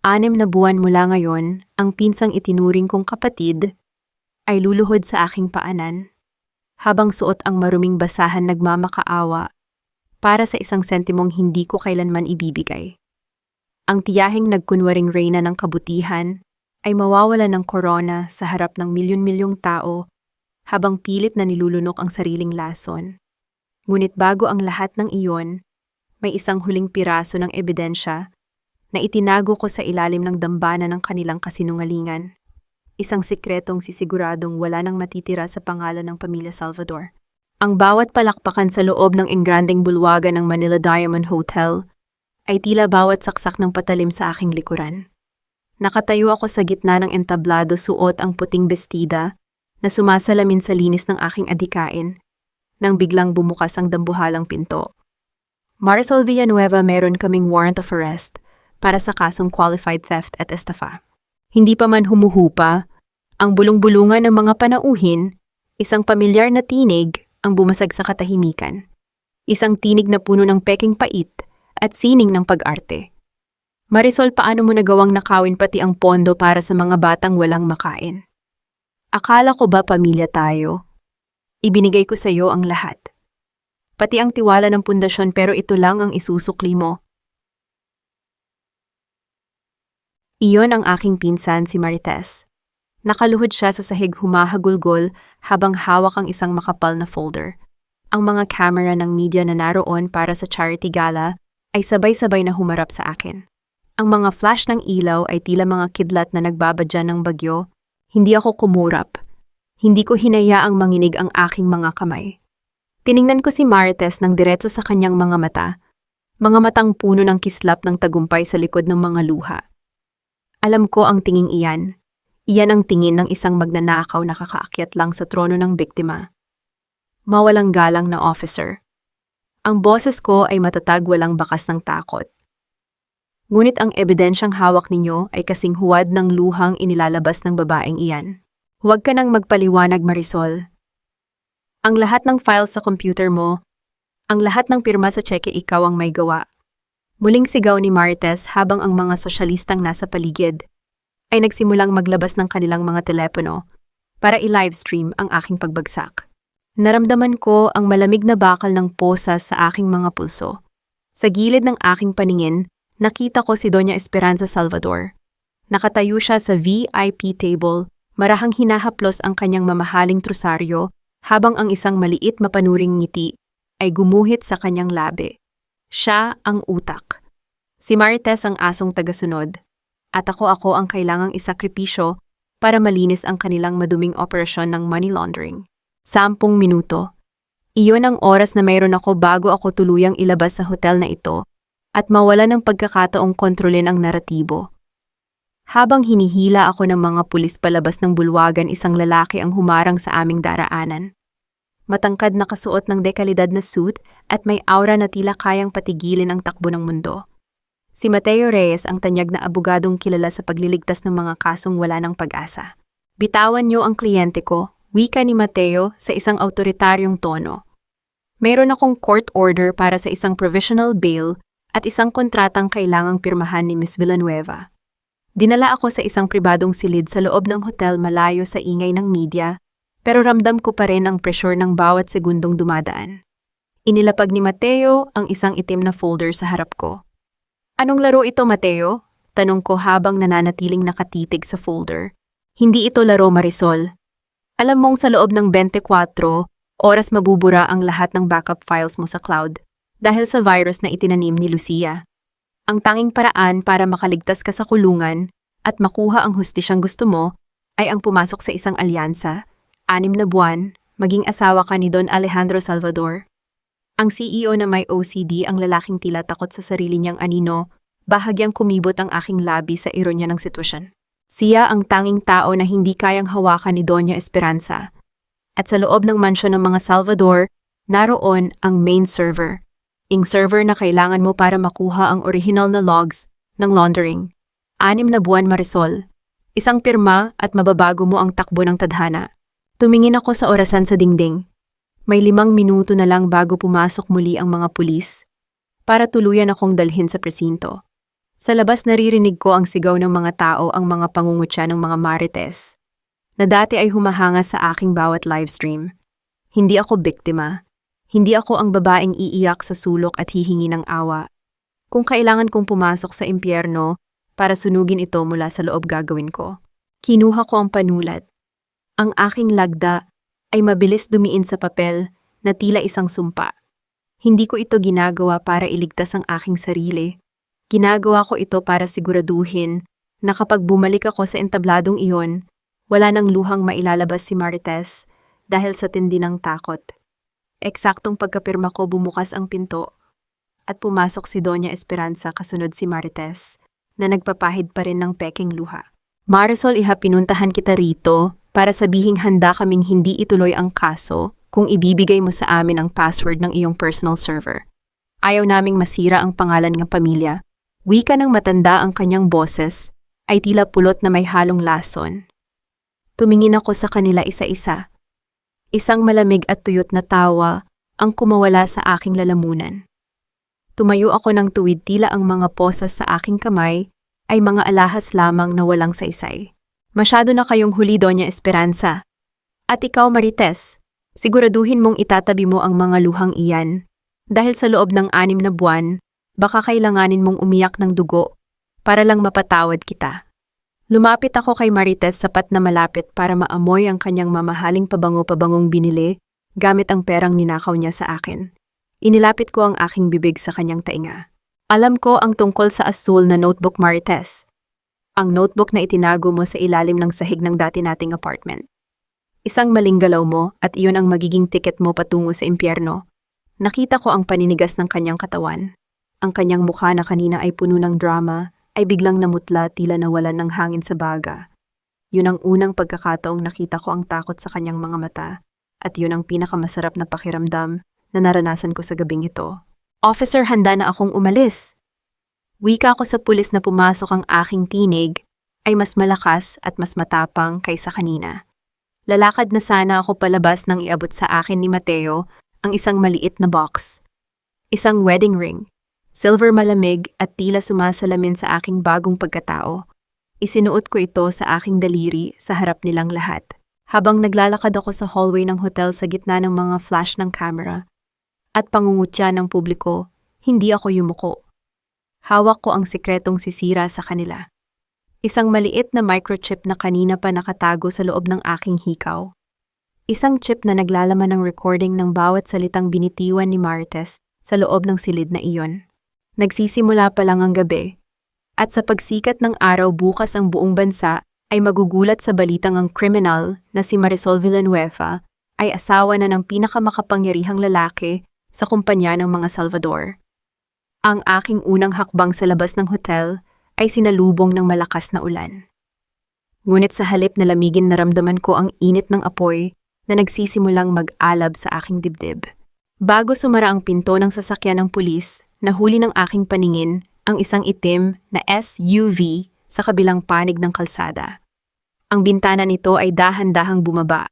6 na buwan mula ngayon, ang pinsang itinuring kong kapatid ay luluhod sa aking paanan, habang suot ang maruming basahan nagmamakaawa para sa isang sentimong hindi ko kailanman ibibigay. Ang tiyahing nagkunwaring reyna ng kabutihan ay mawawala ng korona sa harap ng milyon-milyong tao habang pilit na nilulunok ang sariling lason. Ngunit bago ang lahat ng iyon, may isang huling piraso ng ebidensya na itinago ko sa ilalim ng dambana ng kanilang kasinungalingan. Isang sikretong sisiguradong wala nang matitira sa pangalan ng pamilya Salvador. Ang bawat palakpakan sa loob ng engranding bulwagan ng Manila Diamond Hotel ay tila bawat saksak ng patalim sa aking likuran. Nakatayo ako sa gitna ng entablado suot ang puting bestida na sumasalamin sa linis ng aking adikain nang biglang bumukas ang dambuhalang pinto. Marisol Villanueva, meron kaming warrant of arrest para sa kasong qualified theft at estafa. Hindi pa man humuhupa, ang bulong-bulungan ng mga panauhin, isang pamilyar na tinig ang bumasag sa katahimikan. Isang tinig na puno ng peking pait at sining ng pag-arte. Marisol, paano mo nagawang nakawin pati ang pondo para sa mga batang walang makain? Akala ko ba pamilya tayo? Ibinigay ko sa iyo ang lahat. Pati ang tiwala ng pundasyon, pero ito lang ang isusukli mo. Iyon ang aking pinsan, si Marites. Nakaluhod siya sa sahig, humahagulgol habang hawak ang isang makapal na folder. Ang mga kamera ng media na naroon para sa charity gala ay sabay-sabay na humarap sa akin. Ang mga flash ng ilaw ay tila mga kidlat na nagbabadya ng bagyo. Hindi ako kumurap. Hindi ko hinayaang manginig ang aking mga kamay. Tiningnan ko si Marites ng diretso sa kanyang mga mata. Mga matang puno ng kislap ng tagumpay sa likod ng mga luha. Alam ko ang tinging iyan. Iyan ang tingin ng isang magnanakaw na kakaakyat lang sa trono ng biktima. Mawalang galang na officer. Ang boses ko ay matatag, walang bakas ng takot. Ngunit ang ebidensyang hawak ninyo ay kasing huwad ng luhang inilalabas ng babaeng iyan. Huwag ka nang magpaliwanag, Marisol. Ang lahat ng files sa computer mo, ang lahat ng pirma sa cheque, ikaw ang may gawa. Muling sigaw ni Marites habang ang mga sosyalistang nasa paligid ay nagsimulang maglabas ng kanilang mga telepono para i-livestream ang aking pagbagsak. Naramdaman ko ang malamig na bakal ng posas sa aking mga pulso. Sa gilid ng aking paningin, nakita ko si Doña Esperanza Salvador. Nakatayo siya sa VIP table, marahang hinahaplos ang kanyang mamahaling trusaryo habang ang isang maliit mapanuring ngiti ay gumuhit sa kanyang labi. Siya ang utak. Si Marites ang asong tagasunod, at ako ang kailangang isakripisyo para malinis ang kanilang maduming operasyon ng money laundering. 10 minuto. Iyon ang oras na mayroon ako bago ako tuluyang ilabas sa hotel na ito at mawala ng pagkakataong kontrolin ang naratibo. Habang hinihila ako ng mga pulis palabas ng bulwagan, isang lalaki ang humarang sa aming daraanan. Matangkad, nakasuot ng dekalidad na suit at may aura na tila kayang patigilin ang takbo ng mundo. Si Mateo Reyes, ang tanyag na abogadong kilala sa pagliligtas ng mga kasong wala ng pag-asa. Bitawan niyo ang kliyente ko, wika ni Mateo sa isang autoritaryong tono. Mayroon akong court order para sa isang provisional bail at isang kontratang kailangang pirmahan ni Miss Villanueva. Dinala ako sa isang pribadong silid sa loob ng hotel, malayo sa ingay ng media, pero ramdam ko pa rin ang pressure ng bawat segundong dumadaan. Inilapag ni Mateo ang isang itim na folder sa harap ko. Anong laro ito, Mateo? Tanong ko habang nananatiling nakatitig sa folder. Hindi ito laro, Marisol. Alam mong sa loob ng 24 oras mabubura ang lahat ng backup files mo sa cloud dahil sa virus na itinanim ni Lucia. Ang tanging paraan para makaligtas ka sa kulungan at makuha ang hustisyang gusto mo ay ang pumasok sa isang alyansa, 6 na buwan, maging asawa ka ni Don Alejandro Salvador. Ang CEO na may OCD, ang lalaking tila takot sa sarili niyang anino, bahagyang kumibot ang aking labi sa ironya ng sitwasyon. Siya ang tanging tao na hindi kayang hawakan ni Doña Esperanza. At sa loob ng mansyon ng mga Salvador, naroon ang main server. Ing server na kailangan mo para makuha ang original na logs ng laundering. 6 na buwan, Marisol. Isang pirma at mababago mo ang takbo ng tadhana. Tumingin ako sa orasan sa dingding. May 5 minuto na lang bago pumasok muli ang mga pulis para tuluyan akong dalhin sa presinto. Sa labas naririnig ko ang sigaw ng mga tao, ang mga pangungutya ng mga marites, na dati ay humahanga sa aking bawat livestream. Hindi ako biktima. Hindi ako ang babaeng iiyak sa sulok at hihingi ng awa. Kung kailangan kong pumasok sa impyerno para sunugin ito mula sa loob, gagawin ko. Kinuha ko ang panulat. Ang aking lagda ay mabilis dumiin sa papel na tila isang sumpa. Hindi ko ito ginagawa para iligtas ang aking sarili. Ginagawa ko ito para siguraduhin na kapag bumalik ako sa entabladong iyon, wala nang luhang mailalabas si Marites dahil sa tindi ng takot. Eksaktong pagkapirma ko, bumukas ang pinto at pumasok si Doña Esperanza kasunod si Marites na nagpapahid pa rin ng peking luha. Marisol, pinuntahan kita rito para sabihing handa kaming hindi ituloy ang kaso kung ibibigay mo sa amin ang password ng iyong personal server. Ayaw naming masira ang pangalan ng pamilya. Wika ng matanda ang kanyang boses ay tila pulot na may halong lason. Tumingin ako sa kanila isa-isa. Isang malamig at tuyot na tawa ang kumawala sa aking lalamunan. Tumayo ako ng tuwid, tila ang mga posas sa aking kamay ay mga alahas lamang na walang saysay. Masyado na kayong huli, Doña Esperanza. At ikaw, Marites, siguraduhin mong itatabi mo ang mga luhang iyan. Dahil sa loob ng 6 na buwan, baka kailanganin mong umiyak ng dugo para lang mapatawad kita. Lumapit ako kay Marites, sapat na malapit para maamoy ang kanyang mamahaling pabango-pabangong binili gamit ang perang ninakaw niya sa akin. Inilapit ko ang aking bibig sa kanyang tainga. Alam ko ang tungkol sa asul na notebook, Marites. Ang notebook na itinago mo sa ilalim ng sahig ng dati nating apartment. Isang maling galaw mo at iyon ang magiging tiket mo patungo sa impyerno. Nakita ko ang paninigas ng kanyang katawan. Ang kanyang mukha na kanina ay puno ng drama ay biglang namutla, tila nawalan ng hangin sa baga. Yun ang unang pagkakataong nakita ko ang takot sa kanyang mga mata at yun ang pinakamasarap na pakiramdam na naranasan ko sa gabing ito. Officer, handa na akong umalis. Wika ko sa pulis na pumasok. Ang aking tinig ay mas malakas at mas matapang kaysa kanina. Lalakad na sana ako palabas nang iabot sa akin ni Mateo ang isang maliit na box. Isang wedding ring. Silver, malamig at tila sumasalamin sa aking bagong pagkatao. Isinuot ko ito sa aking daliri sa harap nilang lahat. Habang naglalakad ako sa hallway ng hotel sa gitna ng mga flash ng camera at pangungutya ng publiko, hindi ako yumuko. Hawak ko ang sikretong sisira sa kanila. Isang maliit na microchip na kanina pa nakatago sa loob ng aking hikaw. Isang chip na naglalaman ng recording ng bawat salitang binitiwan ni Marites sa loob ng silid na iyon. Nagsisimula pa lang ang gabi, at sa pagsikat ng araw bukas ang buong bansa ay magugulat sa balitang ang kriminal na si Marisol Villanueva ay asawa na ng pinakamakapangyarihang lalaki sa kumpanya ng mga Salvador. Ang aking unang hakbang sa labas ng hotel ay sinalubong ng malakas na ulan. Ngunit sa halip na lamigin, naramdaman ko ang init ng apoy na nagsisimulang mag-alab sa aking dibdib. Bago sumara ang pinto ng sasakyan ng pulis, nahuli ng aking paningin ang isang itim na SUV sa kabilang panig ng kalsada. Ang bintana nito ay dahan-dahang bumaba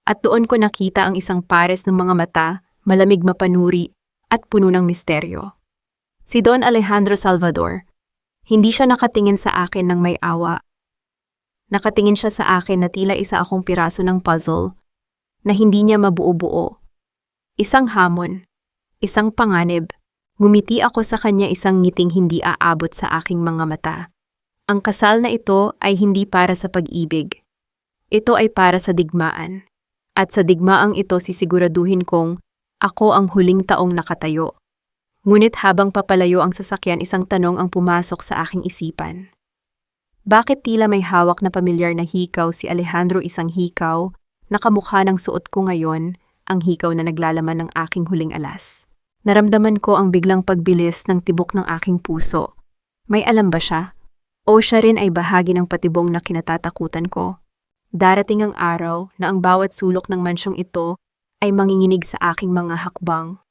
at doon ko nakita ang isang pares ng mga mata, malamig, mapanuri at puno ng misteryo. Si Don Alejandro Salvador. Hindi siya nakatingin sa akin ng may awa. Nakatingin siya sa akin na tila isa akong piraso ng puzzle na hindi niya mabuo-buo. Isang hamon, isang panganib. Ngumiti ako sa kanya, isang ngiting hindi aabot sa aking mga mata. Ang kasal na ito ay hindi para sa pag-ibig. Ito ay para sa digmaan. At sa digmaang ito sisiguraduhin kong ako ang huling taong nakatayo. Ngunit habang papalayo ang sasakyan, isang tanong ang pumasok sa aking isipan. Bakit tila may hawak na pamilyar na hikaw si Alejandro, isang hikaw na kamukha ng suot ko ngayon, ang hikaw na naglalaman ng aking huling alas. Naramdaman ko ang biglang pagbilis ng tibok ng aking puso. May alam ba siya? O siya rin ay bahagi ng patibong na kinatatakutan ko? Darating ang araw na ang bawat sulok ng mansyong ito ay manginginig sa aking mga hakbang.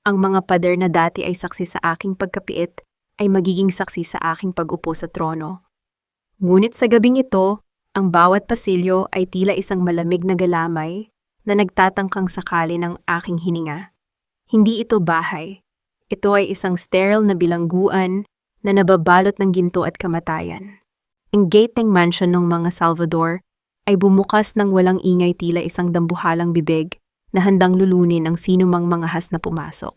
Ang mga pader na dati ay saksi sa aking pagkapiit ay magiging saksi sa aking pag-upo sa trono. Ngunit sa gabing ito, ang bawat pasilyo ay tila isang malamig na galamay na nagtatangkang sakali ng aking hininga. Hindi ito bahay. Ito ay isang sterile na bilangguan na nababalot ng ginto at kamatayan. Ang gate ng mansion ng mga Salvador ay bumukas ng walang ingay tila isang dambuhalang bibig na handang lulunin ang sinumang mga has na pumasok.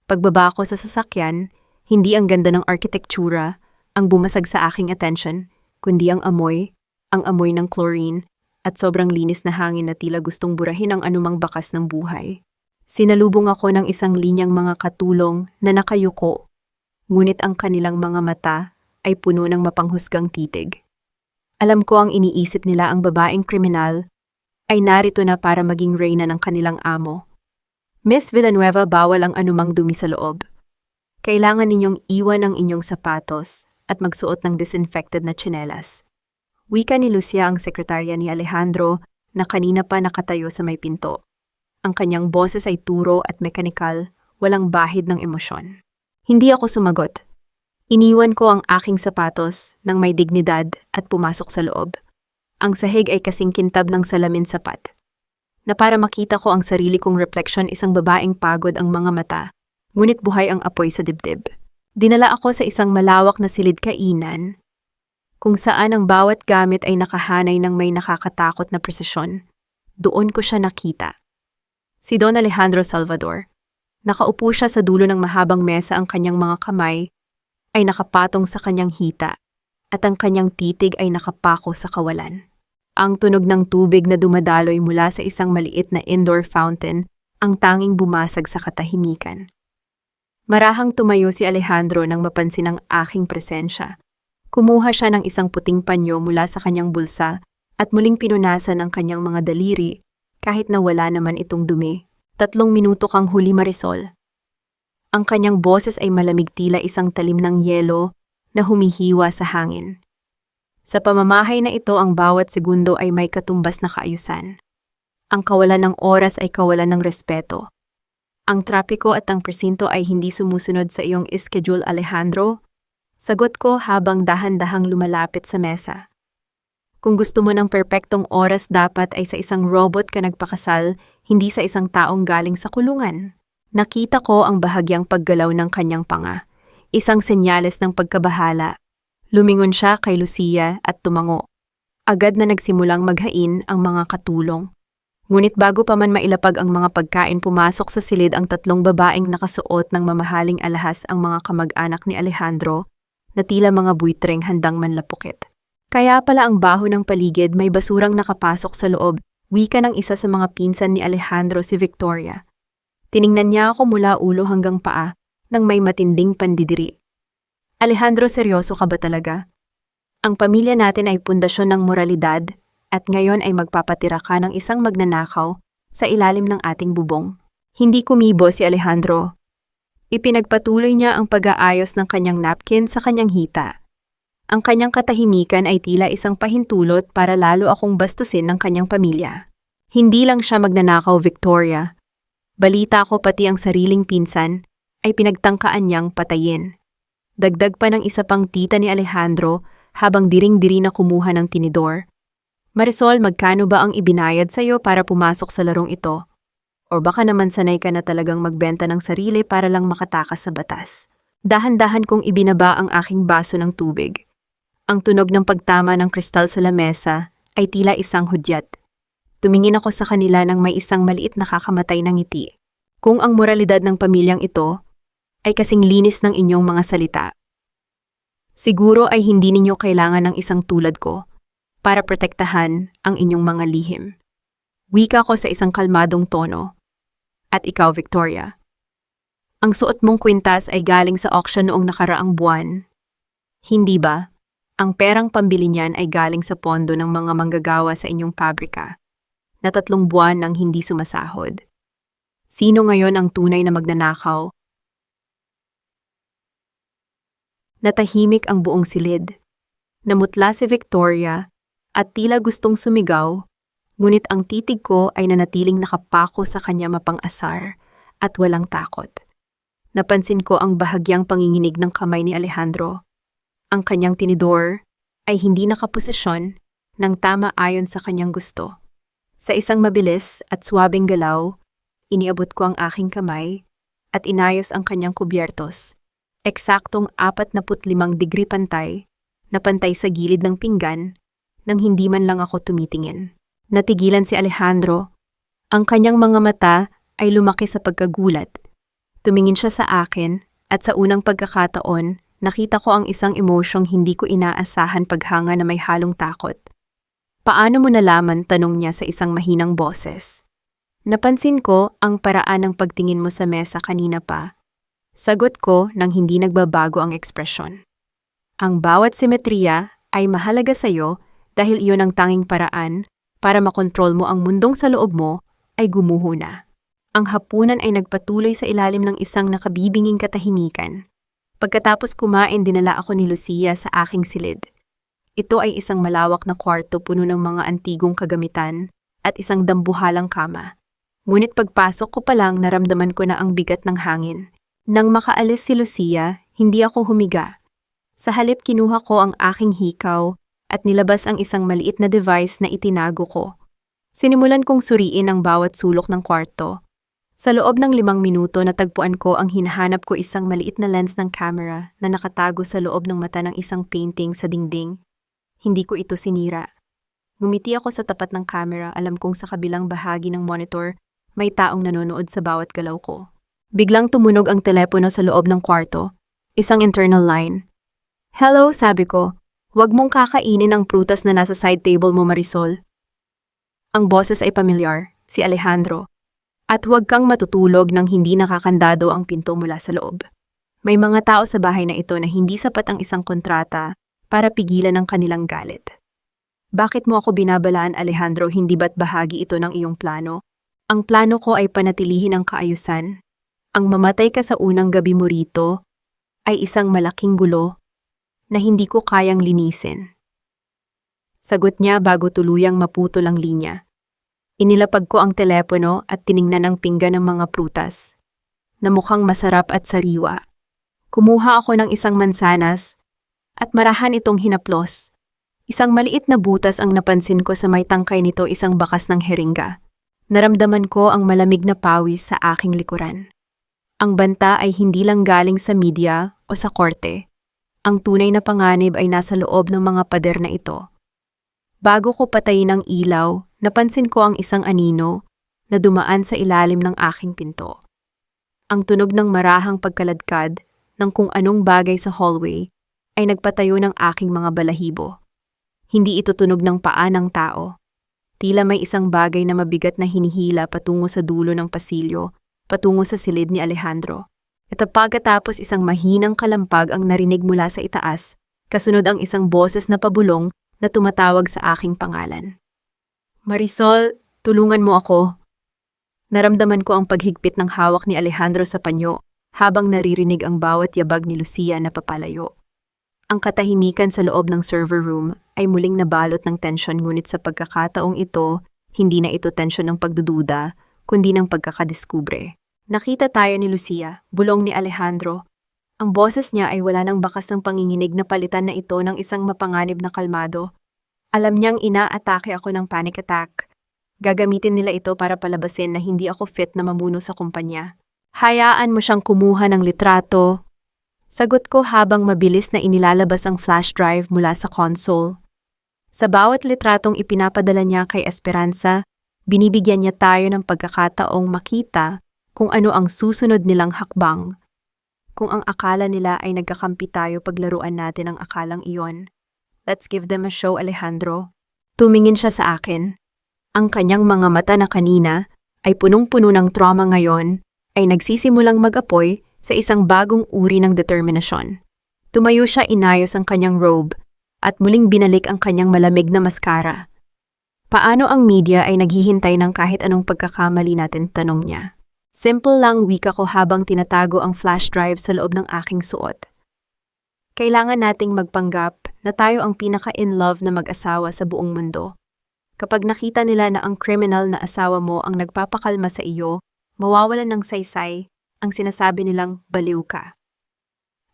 Pagbaba ko sa sasakyan, hindi ang ganda ng arkitektura ang bumasag sa aking attention, kundi ang amoy ng chlorine at sobrang linis na hangin na tila gustong burahin ang anumang bakas ng buhay. Sinalubong ako ng isang linyang mga katulong na nakayuko, ngunit ang kanilang mga mata ay puno ng mapanghusgang titig. Alam ko ang iniisip nila, ang babaeng kriminal ay narito na para maging reyna ng kanilang amo. Miss Villanueva, bawal ang anumang dumi sa loob. Kailangan ninyong iwan ang inyong sapatos at magsuot ng disinfected na tsinelas. Wika ni Lucia, ang sekretarya ni Alejandro, na kanina pa nakatayo sa may pinto. Ang kanyang boses ay turo at mekanikal, walang bahid ng emosyon. Hindi ako sumagot. Iniwan ko ang aking sapatos ng may dignidad at pumasok sa loob. Ang sahig ay kasing kintab ng salamin sapat, na para makita ko ang sarili kong refleksyon, isang babaeng pagod ang mga mata, ngunit buhay ang apoy sa dibdib. Dinala ako sa isang malawak na silid kainan, kung saan ang bawat gamit ay nakahanay ng may nakakatakot na presisyon. Doon ko siya nakita. Si Don Alejandro Salvador. Nakaupo siya sa dulo ng mahabang mesa, ang kanyang mga kamay ay nakapatong sa kanyang hita at ang kanyang titig ay nakapako sa kawalan. Ang tunog ng tubig na dumadaloy mula sa isang maliit na indoor fountain ang tanging bumasag sa katahimikan. Marahang tumayo si Alejandro nang mapansin ang aking presensya. Kumuha siya ng isang puting panyo mula sa kanyang bulsa at muling pinunasan ang kanyang mga daliri kahit na wala naman itong dumi. 3 minuto kang huli, Marisol. Ang kanyang boses ay malamig, tila isang talim ng yelo na humihiwa sa hangin. Sa pamamahay na ito, ang bawat segundo ay may katumbas na kaayusan. Ang kawalan ng oras ay kawalan ng respeto. Ang trapiko at ang presinto ay hindi sumusunod sa iyong schedule, Alejandro. Sagot ko habang dahan-dahang lumalapit sa mesa. Kung gusto mo ng perpektong oras, dapat ay sa isang robot ka nagpakasal, hindi sa isang taong galing sa kulungan. Nakita ko ang bahagyang paggalaw ng kanyang panga, isang senyales ng pagkabahala. Lumingon siya kay Lucia at tumango. Agad na nagsimulang maghain ang mga katulong. Ngunit bago pa man mailapag ang mga pagkain, pumasok sa silid ang 3 babaeng nakasuot ng mamahaling alahas, ang mga kamag-anak ni Alejandro, na tila mga buitreng handang manlapukit. Kaya pala ang baho ng paligid, may basurang nakapasok sa loob, wika ng isa sa mga pinsan ni Alejandro, si Victoria. Tiningnan niya ako mula ulo hanggang paa nang may matinding pandidiri. Alejandro, seryoso ka ba talaga? Ang pamilya natin ay pundasyon ng moralidad at ngayon ay magpapatira ka ng isang magnanakaw sa ilalim ng ating bubong. Hindi kumibo si Alejandro. Ipinagpatuloy niya ang pag-aayos ng kanyang napkin sa kanyang hita. Ang kanyang katahimikan ay tila isang pahintulot para lalo akong bastusin ng kanyang pamilya. Hindi lang siya magnanakaw, Victoria. Balita ko pati ang sariling pinsan ay pinagtangkaan niyang patayin. Dagdag pa ng isa pang tita ni Alejandro habang diring-diri na kumuha ng tinidor. Marisol, magkano ba ang ibinayad sa'yo para pumasok sa larong ito? O baka naman sanay ka na talagang magbenta ng sarili para lang makatakas sa batas. Dahan-dahan kong ibinaba ang aking baso ng tubig. Ang tunog ng pagtama ng kristal sa lamesa ay tila isang hudyat. Tumingin ako sa kanila nang may isang maliit na kakamatay na ngiti. Kung ang moralidad ng pamilyang ito ay kasing linis ng inyong mga salita, siguro ay hindi ninyo kailangan ng isang tulad ko para protektahan ang inyong mga lihim. Wika ko sa isang kalmadong tono. At ikaw, Victoria, ang suot mong kwintas ay galing sa auction noong nakaraang buwan. Hindi ba? Ang perang pambili niyan ay galing sa pondo ng mga manggagawa sa inyong pabrika na 3 buwan nang hindi sumasahod. Sino ngayon ang tunay na magnanakaw? Natahimik ang buong silid. Namutla si Victoria at tila gustong sumigaw, ngunit ang titig ko ay nanatiling nakapako sa kanya, mapang-asar at walang takot. Napansin ko ang bahagyang panginginig ng kamay ni Alejandro. Ang kanyang tinidor ay hindi nakaposisyon ng tama ayon sa kanyang gusto. Sa isang mabilis at swabing galaw, iniabot ko ang aking kamay at inayos ang kanyang kubyertos. Eksaktong 45 degree pantay, na pantay sa gilid ng pinggan, nang hindi man lang ako tumitingin. Natigilan si Alejandro. Ang kanyang mga mata ay lumaki sa pagkagulat. Tumingin siya sa akin at sa unang pagkakataon, nakita ko ang isang emosyong hindi ko inaasahan paghanga na may halong takot. Paano mo nalaman? Tanong niya sa isang mahinang boses. Napansin ko ang paraan ng pagtingin mo sa mesa kanina pa. Sagot ko nang hindi nagbabago ang ekspresyon. Ang bawat simetriya ay mahalaga sa iyo dahil iyon ang tanging paraan para makontrol mo ang mundong sa loob mo ay gumuho na. Ang hapunan ay nagpatuloy sa ilalim ng isang nakabibinging katahimikan. Pagkatapos kumain, dinala ako ni Lucia sa aking silid. Ito ay isang malawak na kwarto puno ng mga antigong kagamitan at isang dambuhalang kama. Ngunit pagpasok ko pa lang naramdaman ko na ang bigat ng hangin. Nang makaalis si Lucia, hindi ako humiga. Sa halip kinuha ko ang aking hikaw at nilabas ang isang maliit na device na itinago ko. Sinimulan kong suriin ang bawat sulok ng kwarto. Sa loob ng 5 minuto natagpuan ko ang hinahanap ko, isang maliit na lens ng camera na nakatago sa loob ng mata ng isang painting sa dingding. Hindi ko ito sinira. Ngumiti ako sa tapat ng camera, alam kong sa kabilang bahagi ng monitor may taong nanonood sa bawat galaw ko. Biglang tumunog ang telepono sa loob ng kwarto, isang internal line. "Hello," sabi ko. "Huwag mong kakainin ang prutas na nasa side table mo, Marisol." Ang boses ay pamilyar, si Alejandro. "At huwag kang matutulog nang hindi nakakandado ang pinto mula sa loob." May mga tao sa bahay na ito na hindi sapat ang isang kontrata para pigilan ang kanilang galit. "Bakit mo ako binabalaan, Alejandro? Hindi ba't bahagi ito ng iyong plano?" "Ang plano ko ay panatilihin ang kaayusan. Ang mamatay ka sa unang gabi mo rito ay isang malaking gulo na hindi ko kayang linisin." Sagot niya bago tuluyang maputol ang linya. Inilapag ko ang telepono at tiningnan ang pinggan ng mga prutas, na mukhang masarap at sariwa. Kumuha ako ng isang mansanas at marahan itong hinaplos. Isang maliit na butas ang napansin ko sa may tangkay nito, isang bakas ng heringa. Naramdaman ko ang malamig na pawis sa aking likuran. Ang banta ay hindi lang galing sa media o sa korte. Ang tunay na panganib ay nasa loob ng mga pader na ito. Bago ko patayin ang ilaw, napansin ko ang isang anino na dumaan sa ilalim ng aking pinto. Ang tunog ng marahang pagkaladkad ng kung anong bagay sa hallway ay nagpatayo ng aking mga balahibo. Hindi ito tunog ng paa ng tao. Tila may isang bagay na mabigat na hinihila patungo sa dulo ng pasilyo, patungo sa silid ni Alejandro. At pagkatapos isang mahinang kalampag ang narinig mula sa itaas, kasunod ang isang boses na pabulong na tumatawag sa aking pangalan. "Marisol, tulungan mo ako." Naramdaman ko ang paghigpit ng hawak ni Alejandro sa panyo habang naririnig ang bawat yabag ni Lucia na papalayo. Ang katahimikan sa loob ng server room ay muling nabalot ng tensyon, ngunit sa pagkakataong ito, hindi na ito tensyon ng pagdududa, kundi ng pagkakadiskubre. Nakita tayo ni Lucia, bulong ni Alejandro. Ang boses niya ay wala ng bakas ng panginginig, na palitan na ito ng isang mapanganib na kalmado. Alam niyang inaatake ako ng panic attack. Gagamitin nila ito para palabasin na hindi ako fit na mamuno sa kumpanya. "Hayaan mo siyang kumuha ng litrato." Sagot ko habang mabilis na inilalabas ang flash drive mula sa console. Sa bawat litratong ipinapadala niya kay Esperanza, binibigyan niya tayo ng pagkakataong makita kung ano ang susunod nilang hakbang. Kung ang akala nila ay nagkakampi tayo, paglaruan natin ang akalang iyon. "Let's give them a show, Alejandro." Tumingin siya sa akin. Ang kanyang mga mata na kanina ay punong-puno ng trauma, ngayon ay nagsisimulang mag-apoy sa isang bagong uri ng determinasyon. Tumayo siya, inayos ang kanyang robe, at muling binalik ang kanyang malamig na maskara. "Paano ang media ay naghihintay ng kahit anong pagkakamali natin?" tanong niya. Simple lang, wika ko habang tinatago ang flash drive sa loob ng aking suot. "Kailangan nating magpanggap na tayo ang pinaka-in love na mag-asawa sa buong mundo. Kapag nakita nila na ang criminal na asawa mo ang nagpapakalma sa iyo, mawawalan ng saysay ang sinasabi nilang baliw ka.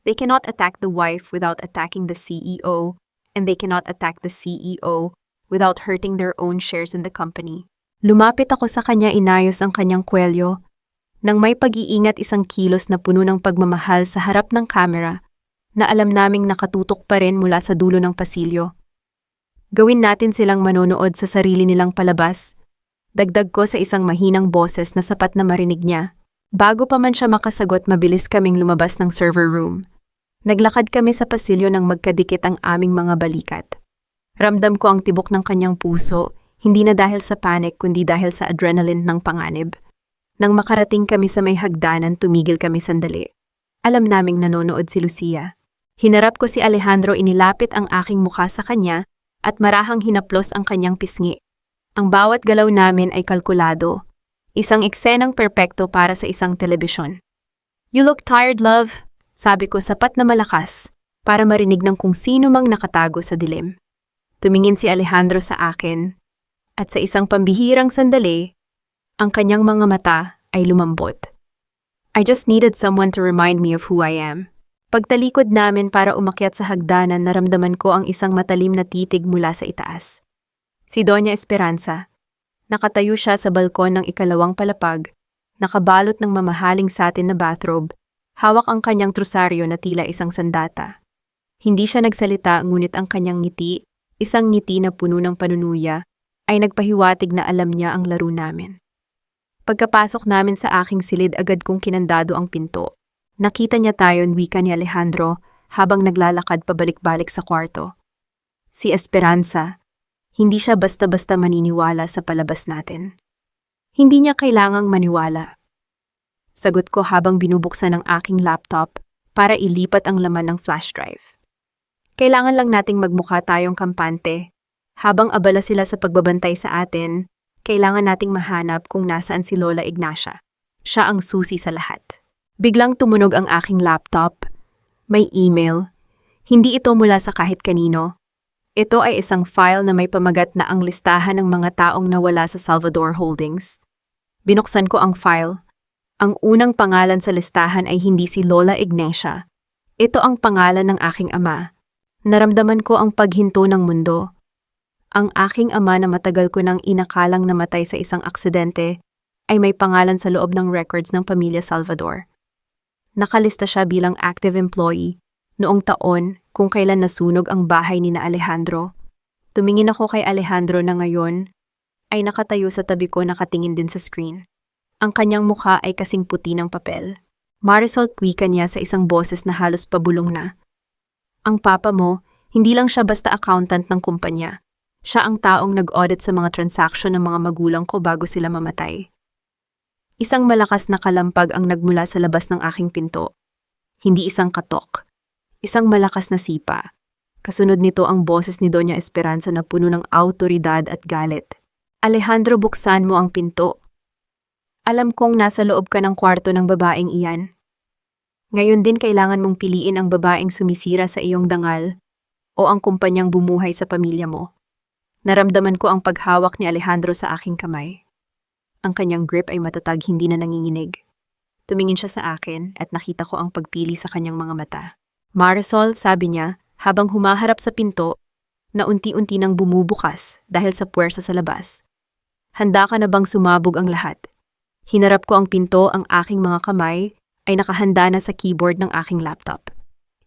They cannot attack the wife without attacking the CEO, and they cannot attack the CEO without hurting their own shares in the company." Lumapit ako sa kanya, inayos ang kanyang kwelyo. Nang may pag-iingat isang kilos na puno ng pagmamahal sa harap ng kamera, na alam naming nakatutok pa rin mula sa dulo ng pasilyo. Gawin natin silang manonood sa sarili nilang palabas. Dagdag ko sa isang mahinang boses na sapat na marinig niya. Bago pa man siya makasagot, mabilis kaming lumabas ng server room. Naglakad kami sa pasilyo nang magkadikit ang aming mga balikat. Ramdam ko ang tibok ng kanyang puso, hindi na dahil sa panic kundi dahil sa adrenaline ng panganib. Nang makarating kami sa may hagdanan, tumigil kami sandali. Alam naming nanonood si Lucia. Hinarap ko si Alejandro, inilapit ang aking mukha sa kanya at marahang hinaplos ang kanyang pisngi. Ang bawat galaw namin ay kalkulado. Isang eksenang perpekto para sa isang telebisyon. "You look tired, love," sabi ko sapat na malakas para marinig ng kung sino mang nakatago sa dilim. Tumingin si Alejandro sa akin at sa isang pambihirang sandali, ang kanyang mga mata ay lumambot. I just needed someone to remind me of who I am. Pagtalikod namin para umakyat sa hagdanan, naramdaman ko ang isang matalim na titig mula sa itaas. Si Doña Esperanza. Nakatayo siya sa balkon ng ikalawang palapag, nakabalot ng mamahaling satin na bathrobe, hawak ang kanyang trusaryo na tila isang sandata. Hindi siya nagsalita, ngunit ang kanyang ngiti, isang ngiti na puno ng panunuya, ay nagpahiwatig na alam niya ang laro namin. Pagkapasok namin sa aking silid, agad kong kinandado ang pinto. Nakita niya tayon, wika ni Alejandro habang naglalakad pabalik-balik sa kwarto. Si Esperanza, hindi siya basta-basta maniniwala sa palabas natin. Hindi niya kailangang maniwala. Sagot ko habang binubuksan ang aking laptop para ilipat ang laman ng flash drive. Kailangan lang nating magmukha tayong kampante. Habang abala sila sa pagbabantay sa atin, kailangan nating mahanap kung nasaan si Lola Ignacia. Siya ang susi sa lahat. Biglang tumunog ang aking laptop. May email. Hindi ito mula sa kahit kanino. Ito ay isang file na may pamagat na ang listahan ng mga taong nawala sa Salvador Holdings. Binuksan ko ang file. Ang unang pangalan sa listahan ay hindi si Lola Ignacia. Ito ang pangalan ng aking ama. Naramdaman ko ang paghinto ng mundo. Ang aking ama na matagal ko nang inakalang namatay sa isang aksidente ay may pangalan sa loob ng records ng pamilya Salvador. Nakalista siya bilang active employee noong taon kung kailan nasunog ang bahay ni na Alejandro. Tumingin ako kay Alejandro na ngayon ay nakatayo sa tabi ko, nakatingin din sa screen. Ang kanyang mukha ay kasing puti ng papel. Marisol, wika niya sa isang boses na halos pabulong na. Ang papa mo, hindi lang siya basta accountant ng kumpanya. Siya ang taong nag-audit sa mga transaksyon ng mga magulang ko bago sila mamatay. Isang malakas na kalampag ang nagmula sa labas ng aking pinto. Hindi isang katok. Isang malakas na sipa. Kasunod nito ang boses ni Doña Esperanza na puno ng awtoridad at galit. "Alejandro, buksan mo ang pinto. Alam kong nasa loob ka ng kwarto ng babaeng iyan. Ngayon din kailangan mong piliin ang babaeng sumisira sa iyong dangal o ang kumpanyang bumuhay sa pamilya mo." Naramdaman ko ang paghawak ni Alejandro sa aking kamay. Ang kanyang grip ay matatag, hindi na nanginginig. Tumingin siya sa akin at nakita ko ang pagpili sa kanyang mga mata. "Marisol," sabi niya habang humaharap sa pinto na unti-unti nang bumubukas dahil sa puwersa sa labas. "Handa ka na bang sumabog ang lahat?" Hinarap ko ang pinto, ang aking mga kamay ay nakahanda na sa keyboard ng aking laptop.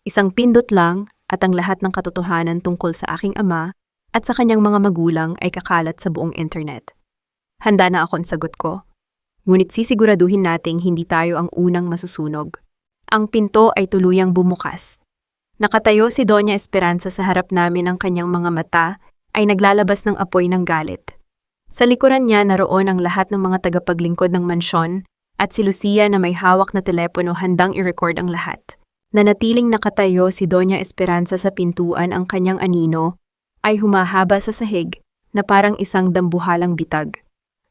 Isang pindot lang at ang lahat ng katotohanan tungkol sa aking ama at sa kanyang mga magulang ay kakalat sa buong internet. Handa na ako, ang sagot ko. Ngunit sisiguraduhin nating hindi tayo ang unang masusunog. Ang pinto ay tuluyang bumukas. Nakatayo si Doña Esperanza sa harap namin, ang kanyang mga mata ay naglalabas ng apoy ng galit. Sa likuran niya naroon ang lahat ng mga tagapaglingkod ng mansyon at si Lucia na may hawak na telepono handang i-record ang lahat. Nanatiling nakatayo si Doña Esperanza sa pintuan, ang kanyang anino ay humahaba sa sahig na parang isang dambuhalang bitag.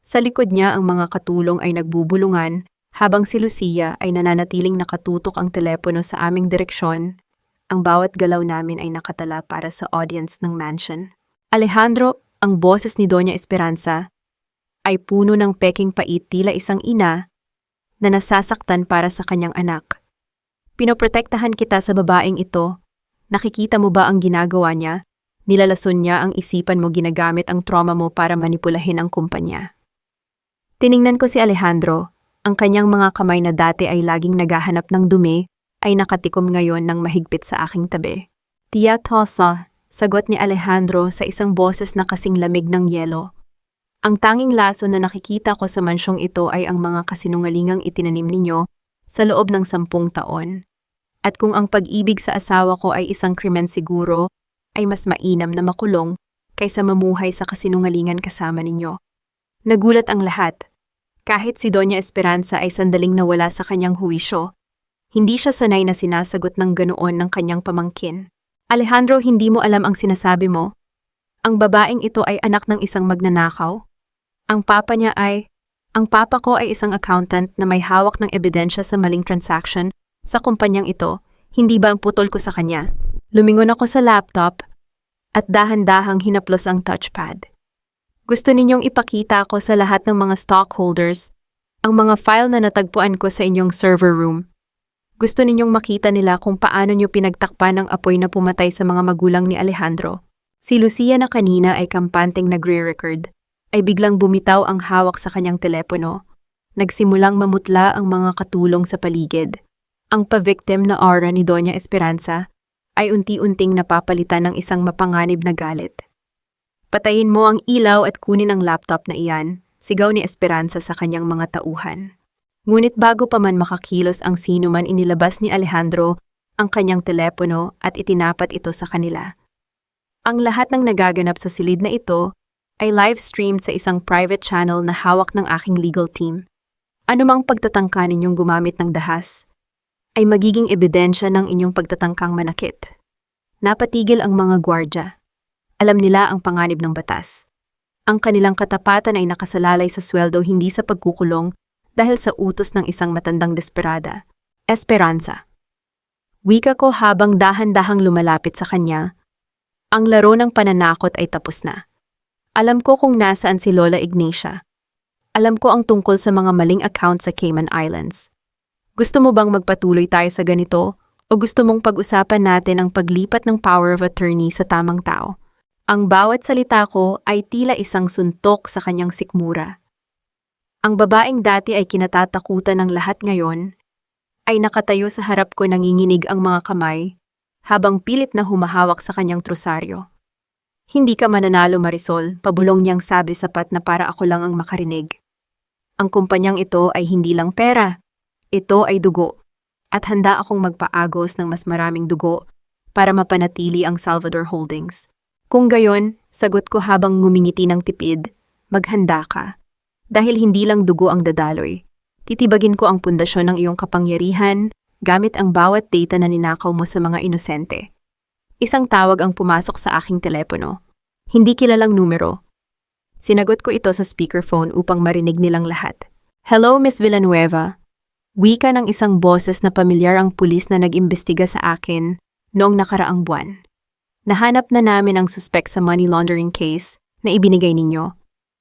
Sa likod niya ang mga katulong ay nagbubulungan habang si Lucia ay nananatiling nakatutok ang telepono sa aming direksyon. Ang bawat galaw namin ay nakatala para sa audience ng mansion. "Alejandro," ang boses ni Doña Esperanza ay puno ng peking pait, tila isang ina na nasasaktan para sa kanyang anak. "Pinoprotektahan kita sa babaeng ito. Nakikita mo ba ang ginagawa niya? Nilalason niya ang isipan mo, ginagamit ang trauma mo para manipulahin ang kumpanya." Tiningnan ko si Alejandro. Ang kanyang mga kamay na dati ay laging naghahanap ng dumi ay nakatikom ngayon ng mahigpit sa aking tabi. Tia Tosa, sagot ni Alejandro sa isang boses na kasing lamig ng yelo. Ang tanging laso na nakikita ko sa mansyong ito ay ang mga kasinungalingang itinanim ninyo sa loob ng 10 taon. At kung ang pag-ibig sa asawa ko ay isang krimen siguro, ay mas mainam na makulong kaysa mamuhay sa kasinungalingan kasama ninyo. Nagulat ang lahat. Kahit si Doña Esperanza ay sandaling nawala sa kanyang huwisyo, hindi siya sanay na sinasagot ng ganoon ng kanyang pamangkin. Alejandro, hindi mo alam ang sinasabi mo. Ang babaeng ito ay anak ng isang magnanakaw. Ang papa ko ay isang accountant na may hawak ng ebidensya sa maling transaction sa kumpanyang ito. Hindi ba ang putol ko sa kanya? Lumingon ako sa laptop at dahan-dahang hinaplos ang touchpad. Gusto ninyong ipakita ko sa lahat ng mga stockholders ang mga file na natagpuan ko sa inyong server room. Gusto ninyong makita nila kung paano nyo pinagtakpan ang apoy na pumatay sa mga magulang ni Alejandro. Si Lucia na kanina ay kampanteng nagre-record, ay biglang bumitaw ang hawak sa kanyang telepono. Nagsimulang mamutla ang mga katulong sa paligid. Ang pa-victim na aura ni Doña Esperanza ay unti-unting napapalitan ng isang mapanganib na galit. Patayin mo ang ilaw at kunin ang laptop na iyan, sigaw ni Esperanza sa kanyang mga tauhan. Ngunit bago pa man makakilos ang sino man, inilabas ni Alejandro ang kanyang telepono at itinapat ito sa kanila. Ang lahat ng nagaganap sa silid na ito ay live-streamed sa isang private channel na hawak ng aking legal team. Anumang pagtatangka ninyong gumamit ng dahas ay magiging ebidensya ng inyong pagtatangkang manakit. Napatigil ang mga gwardya. Alam nila ang panganib ng batas. Ang kanilang katapatan ay nakasalalay sa sweldo, hindi sa pagkukulong dahil sa utos ng isang matandang desperada. Esperanza. Wika ko habang dahan-dahang lumalapit sa kanya. Ang laro ng pananakot ay tapos na. Alam ko kung nasaan si Lola Ignacia. Alam ko ang tungkol sa mga maling account sa Cayman Islands. Gusto mo bang magpatuloy tayo sa ganito o gusto mong pag-usapan natin ang paglipat ng power of attorney sa tamang tao? Ang bawat salita ko ay tila isang suntok sa kanyang sikmura. Ang babaeng dati ay kinatatakutan ng lahat ngayon ay nakatayo sa harap ko, nanginginig ang mga kamay habang pilit na humahawak sa kanyang trosaryo. Hindi ka mananalo, Marisol, pabulong niyang sabi, sapat na para ako lang ang makarinig. Ang kumpanyang ito ay hindi lang pera. Ito ay dugo. At handa akong magpaagos ng mas maraming dugo para mapanatili ang Salvador Holdings. Kung gayon, sagot ko habang ngumingiti ng tipid, maghanda ka. Dahil hindi lang dugo ang dadaloy. Titibagin ko ang pundasyon ng iyong kapangyarihan gamit ang bawat data na ninakaw mo sa mga inosente. Isang tawag ang pumasok sa aking telepono. Hindi kilalang numero. Sinagot ko ito sa speakerphone upang marinig nilang lahat. Hello, Miss Villanueva. Wika ng isang boses na pamilyar ang pulis na nag-imbestiga sa akin noong nakaraang buwan. Nahanap na namin ang suspect sa money laundering case na ibinigay ninyo.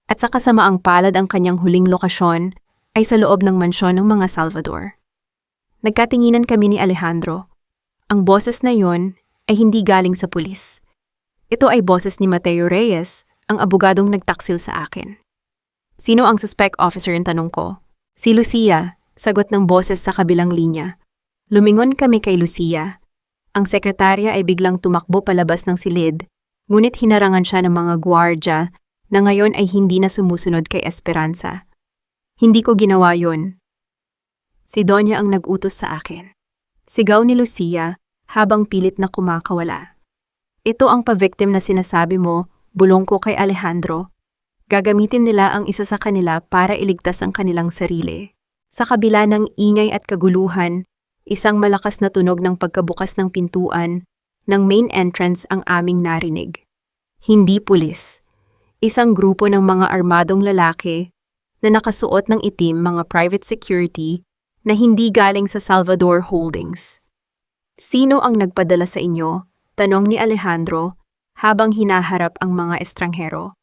At sa kasamaang palad, ang kanyang huling lokasyon ay sa loob ng mansyon ng mga Salvador. Nagkatinginan kami ni Alejandro. Ang boses na yon ay hindi galing sa pulis. Ito ay boses ni Mateo Reyes, ang abogadong nagtaksil sa akin. Sino ang suspect, officer, ang tanong ko? Si Lucia, sagot ng boses sa kabilang linya. Lumingon kami kay Lucia. Ang sekretarya ay biglang tumakbo palabas ng silid, ngunit hinarangan siya ng mga gwardya na ngayon ay hindi na sumusunod kay Esperanza. Hindi ko ginawa yon. Si Donya ang nag-utos sa akin. Sigaw ni Lucia habang pilit na kumakawala. Ito ang pa-victim na sinasabi mo, bulong ko kay Alejandro. Gagamitin nila ang isa sa kanila para iligtas ang kanilang sarili. Sa kabila ng ingay at kaguluhan, isang malakas na tunog ng pagkabukas ng pintuan ng main entrance ang aming narinig. Hindi pulis. Isang grupo ng mga armadong lalaki na nakasuot ng itim, mga private security na hindi galing sa Salvador Holdings. Sino ang nagpadala sa inyo? Tanong ni Alejandro habang hinaharap ang mga estranghero.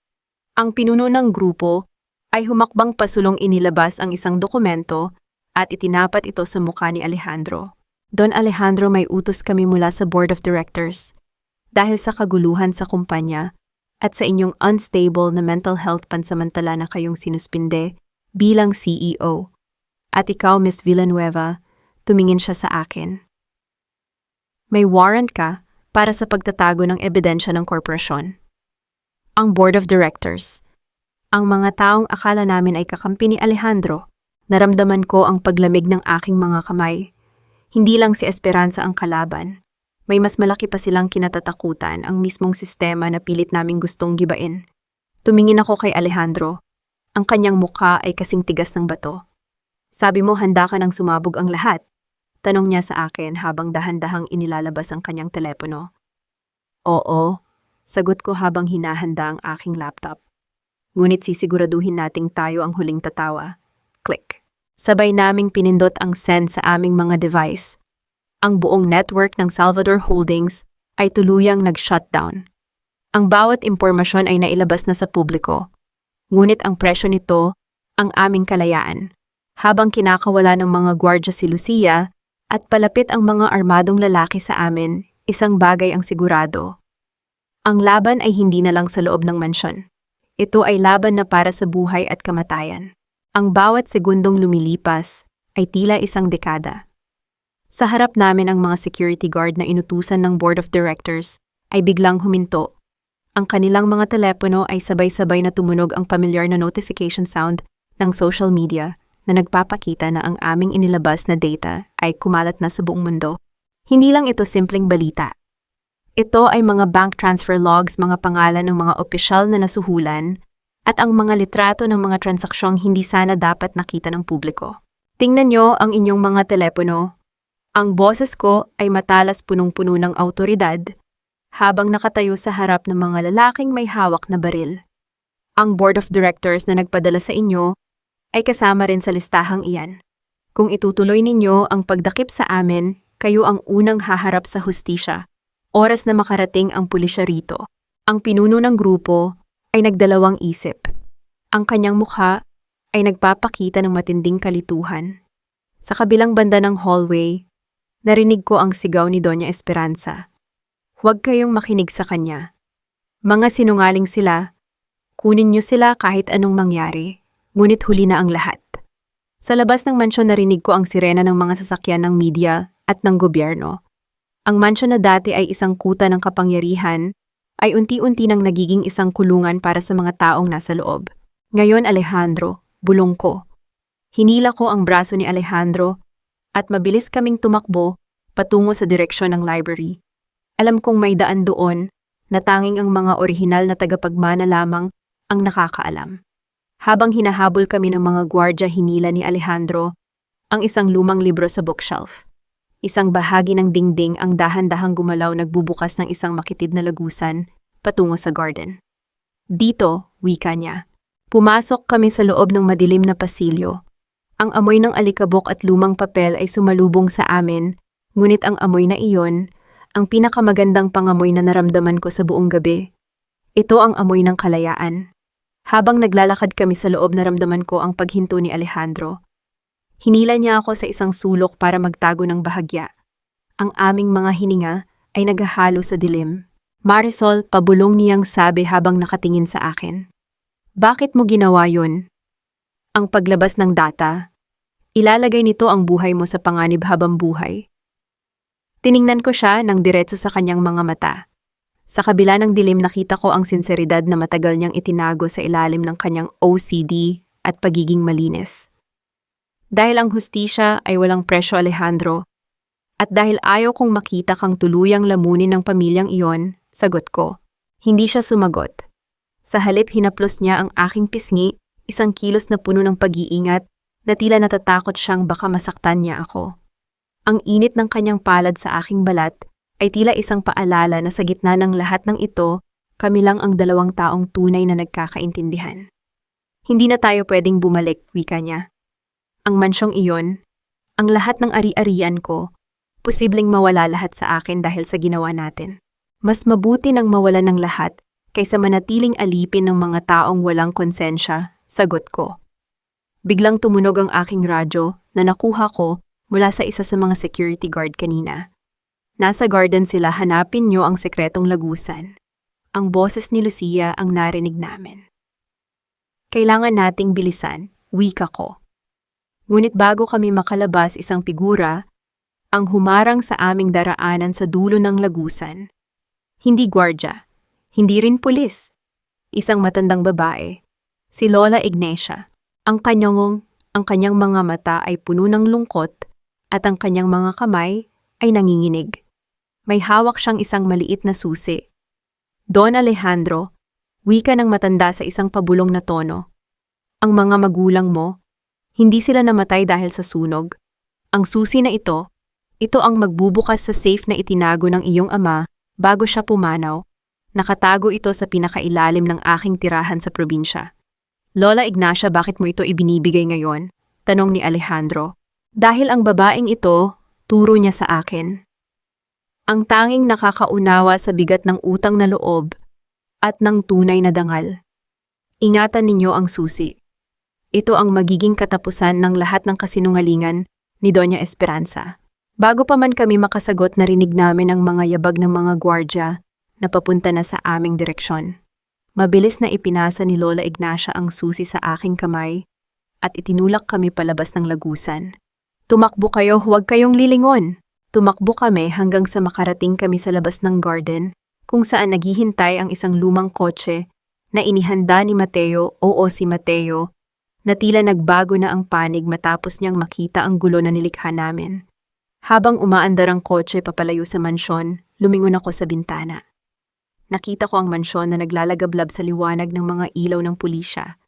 Ang pinuno ng grupo ay humakbang pasulong, inilabas ang isang dokumento at itinapat ito sa mukha ni Alejandro. Don Alejandro, may utos kami mula sa Board of Directors. Dahil sa kaguluhan sa kumpanya at sa inyong unstable na mental health, pansamantala na kayong sinuspinde bilang CEO. At ikaw, Miss Villanueva, tumingin siya sa akin. May warrant ka para sa pagtatago ng ebidensya ng korporasyon. Ang Board of Directors. Ang mga taong akala namin ay kakampi ni Alejandro, naramdaman ko ang paglamig ng aking mga kamay. Hindi lang si Esperanza ang kalaban. May mas malaki pa silang kinatatakutan, ang mismong sistema na pilit naming gustong gibain. Tumingin ako kay Alejandro. Ang kanyang mukha ay kasing tigas ng bato. Sabi mo handa ka nang sumabog ang lahat. Tanong niya sa akin habang dahan-dahang inilalabas ang kanyang telepono. Oo, sagot ko habang hinahanda ang aking laptop. Ngunit sisiguraduhin nating tayo ang huling tatawa. Click. Sabay naming pinindot ang send sa aming mga device. Ang buong network ng Salvador Holdings ay tuluyang nag-shutdown. Ang bawat impormasyon ay nailabas na sa publiko. Ngunit ang presyo nito, ang aming kalayaan. Habang kinakawala ng mga gwardya si Lucia at palapit ang mga armadong lalaki sa amin, isang bagay ang sigurado. Ang laban ay hindi na lang sa loob ng mansyon. Ito ay laban na para sa buhay at kamatayan. Ang bawat segundong lumilipas ay tila isang dekada. Sa harap namin ang mga security guard na inutusan ng Board of Directors ay biglang huminto. Ang kanilang mga telepono ay sabay-sabay na tumunog ang pamilyar na notification sound ng social media na nagpapakita na ang aming inilabas na data ay kumalat na sa buong mundo. Hindi lang ito simpleng balita. Ito ay mga bank transfer logs, mga pangalan ng mga opisyal na nasuhulan, at ang mga litrato ng mga transaksyong hindi sana dapat nakita ng publiko. Tingnan nyo ang inyong mga telepono. Ang boses ko ay matalas punong-puno ng awtoridad habang nakatayo sa harap ng mga lalaking may hawak na baril. Ang Board of Directors na nagpadala sa inyo ay kasama rin sa listahang iyan. Kung itutuloy ninyo ang pagdakip sa amin, kayo ang unang haharap sa hustisya. Oras na makarating ang pulisya rito. Ang pinuno ng grupo ay nagdalawang isip. Ang kanyang mukha ay nagpapakita ng matinding kalituhan. Sa kabilang banda ng hallway, narinig ko ang sigaw ni Doña Esperanza. Huwag kayong makinig sa kanya. Mga sinungaling sila. Kunin niyo sila kahit anong mangyari. Ngunit huli na ang lahat. Sa labas ng mansyon narinig ko ang sirena ng mga sasakyan ng media at ng gobyerno. Ang mansyon na dati ay isang kuta ng kapangyarihan ay unti-unti nang nagiging isang kulungan para sa mga taong nasa loob. Ngayon, Alejandro, bulong ko. Hinila ko ang braso ni Alejandro at mabilis kaming tumakbo patungo sa direksyon ng library. Alam kong may daan doon na tanging ang mga orihinal na tagapagmana lamang ang nakakaalam. Habang hinahabol kami ng mga gwardya, hinila ni Alejandro ang isang lumang libro sa bookshelf. Isang bahagi ng dingding ang dahan-dahang gumalaw, nagbubukas ng isang makitid na lagusan patungo sa garden. Dito, wika niya. Pumasok kami sa loob ng madilim na pasilyo. Ang amoy ng alikabok at lumang papel ay sumalubong sa amin, ngunit ang amoy na iyon, ang pinakamagandang pangamoy na naramdaman ko sa buong gabi. Ito ang amoy ng kalayaan. Habang naglalakad kami sa loob, naramdaman ko ang paghinto ni Alejandro. Hinila niya ako sa isang sulok para magtago ng bahagya. Ang aming mga hininga ay naghahalo sa dilim. Marisol, pabulong niyang sabi habang nakatingin sa akin. Bakit mo ginawa yun? Ang paglabas ng data, ilalagay nito ang buhay mo sa panganib habang buhay. Tiningnan ko siya ng diretso sa kanyang mga mata. Sa kabila ng dilim, nakita ko ang sinseridad na matagal niyang itinago sa ilalim ng kanyang OCD at pagiging malinis. Dahil ang hustisya ay walang presyo, Alejandro, at dahil ayaw kong makita kang tuluyang lamunin ng pamilyang iyon, sagot ko. Hindi siya sumagot. Sa halip, hinaplos niya ang aking pisngi, isang kilos na puno ng pag-iingat, na tila natatakot siyang baka masaktan niya ako. Ang init ng kanyang palad sa aking balat ay tila isang paalala na sa gitna ng lahat ng ito, kami lang ang dalawang taong tunay na nagkakaintindihan. Hindi na tayo pwedeng bumalik, wika niya. Ang mansyong iyon, ang lahat ng ari-arian ko, posibleng mawala lahat sa akin dahil sa ginawa natin. Mas mabuti nang mawala ng lahat kaysa manatiling alipin ng mga taong walang konsensya, sagot ko. Biglang tumunog ang aking radyo na nakuha ko mula sa isa sa mga security guard kanina. Nasa garden sila, hanapin niyo ang sekretong lagusan. Ang boses ni Lucia ang narinig namin. Kailangan nating bilisan, wika ko. Ngunit bago kami makalabas, isang figura ang humarang sa aming daraanan sa dulo ng lagusan. Hindi gwardya, hindi rin pulis. Isang matandang babae, si Lola Ignacia. Ang kanyang mga mata ay puno ng lungkot at ang kanyang mga kamay ay nanginginig. May hawak siyang isang maliit na susi. Don Alejandro, wika ng matanda sa isang pabulong na tono. Ang mga magulang mo, hindi sila namatay dahil sa sunog. Ang susi na ito ang magbubukas sa safe na itinago ng iyong ama bago siya pumanaw. Nakatago ito sa pinakailalim ng aking tirahan sa probinsya. Lola Ignacia, bakit mo ito ibinibigay ngayon? Tanong ni Alejandro. Dahil ang babaeng ito, turo niya sa akin. Ang tanging nakakaunawa sa bigat ng utang na loob at ng tunay na dangal. Ingatan ninyo ang susi. Ito ang magiging katapusan ng lahat ng kasinungalingan ni Doña Esperanza. Bago pa man kami makasagot, narinig namin ang mga yabag ng mga gwardya na papunta na sa aming direksyon. Mabilis na ipinasa ni Lola Ignacia ang susi sa aking kamay at itinulak kami palabas ng lagusan. Tumakbo kayo, huwag kayong lilingon. Tumakbo kami hanggang sa makarating kami sa labas ng garden kung saan naghihintay ang isang lumang kotse na inihanda ni Mateo si Mateo na tila nagbago na ang panig matapos niyang makita ang gulo na nilikha namin. Habang umaandar ang kotse papalayo sa mansyon, lumingon ako sa bintana. Nakita ko ang mansyon na naglalagablab sa liwanag ng mga ilaw ng pulisya.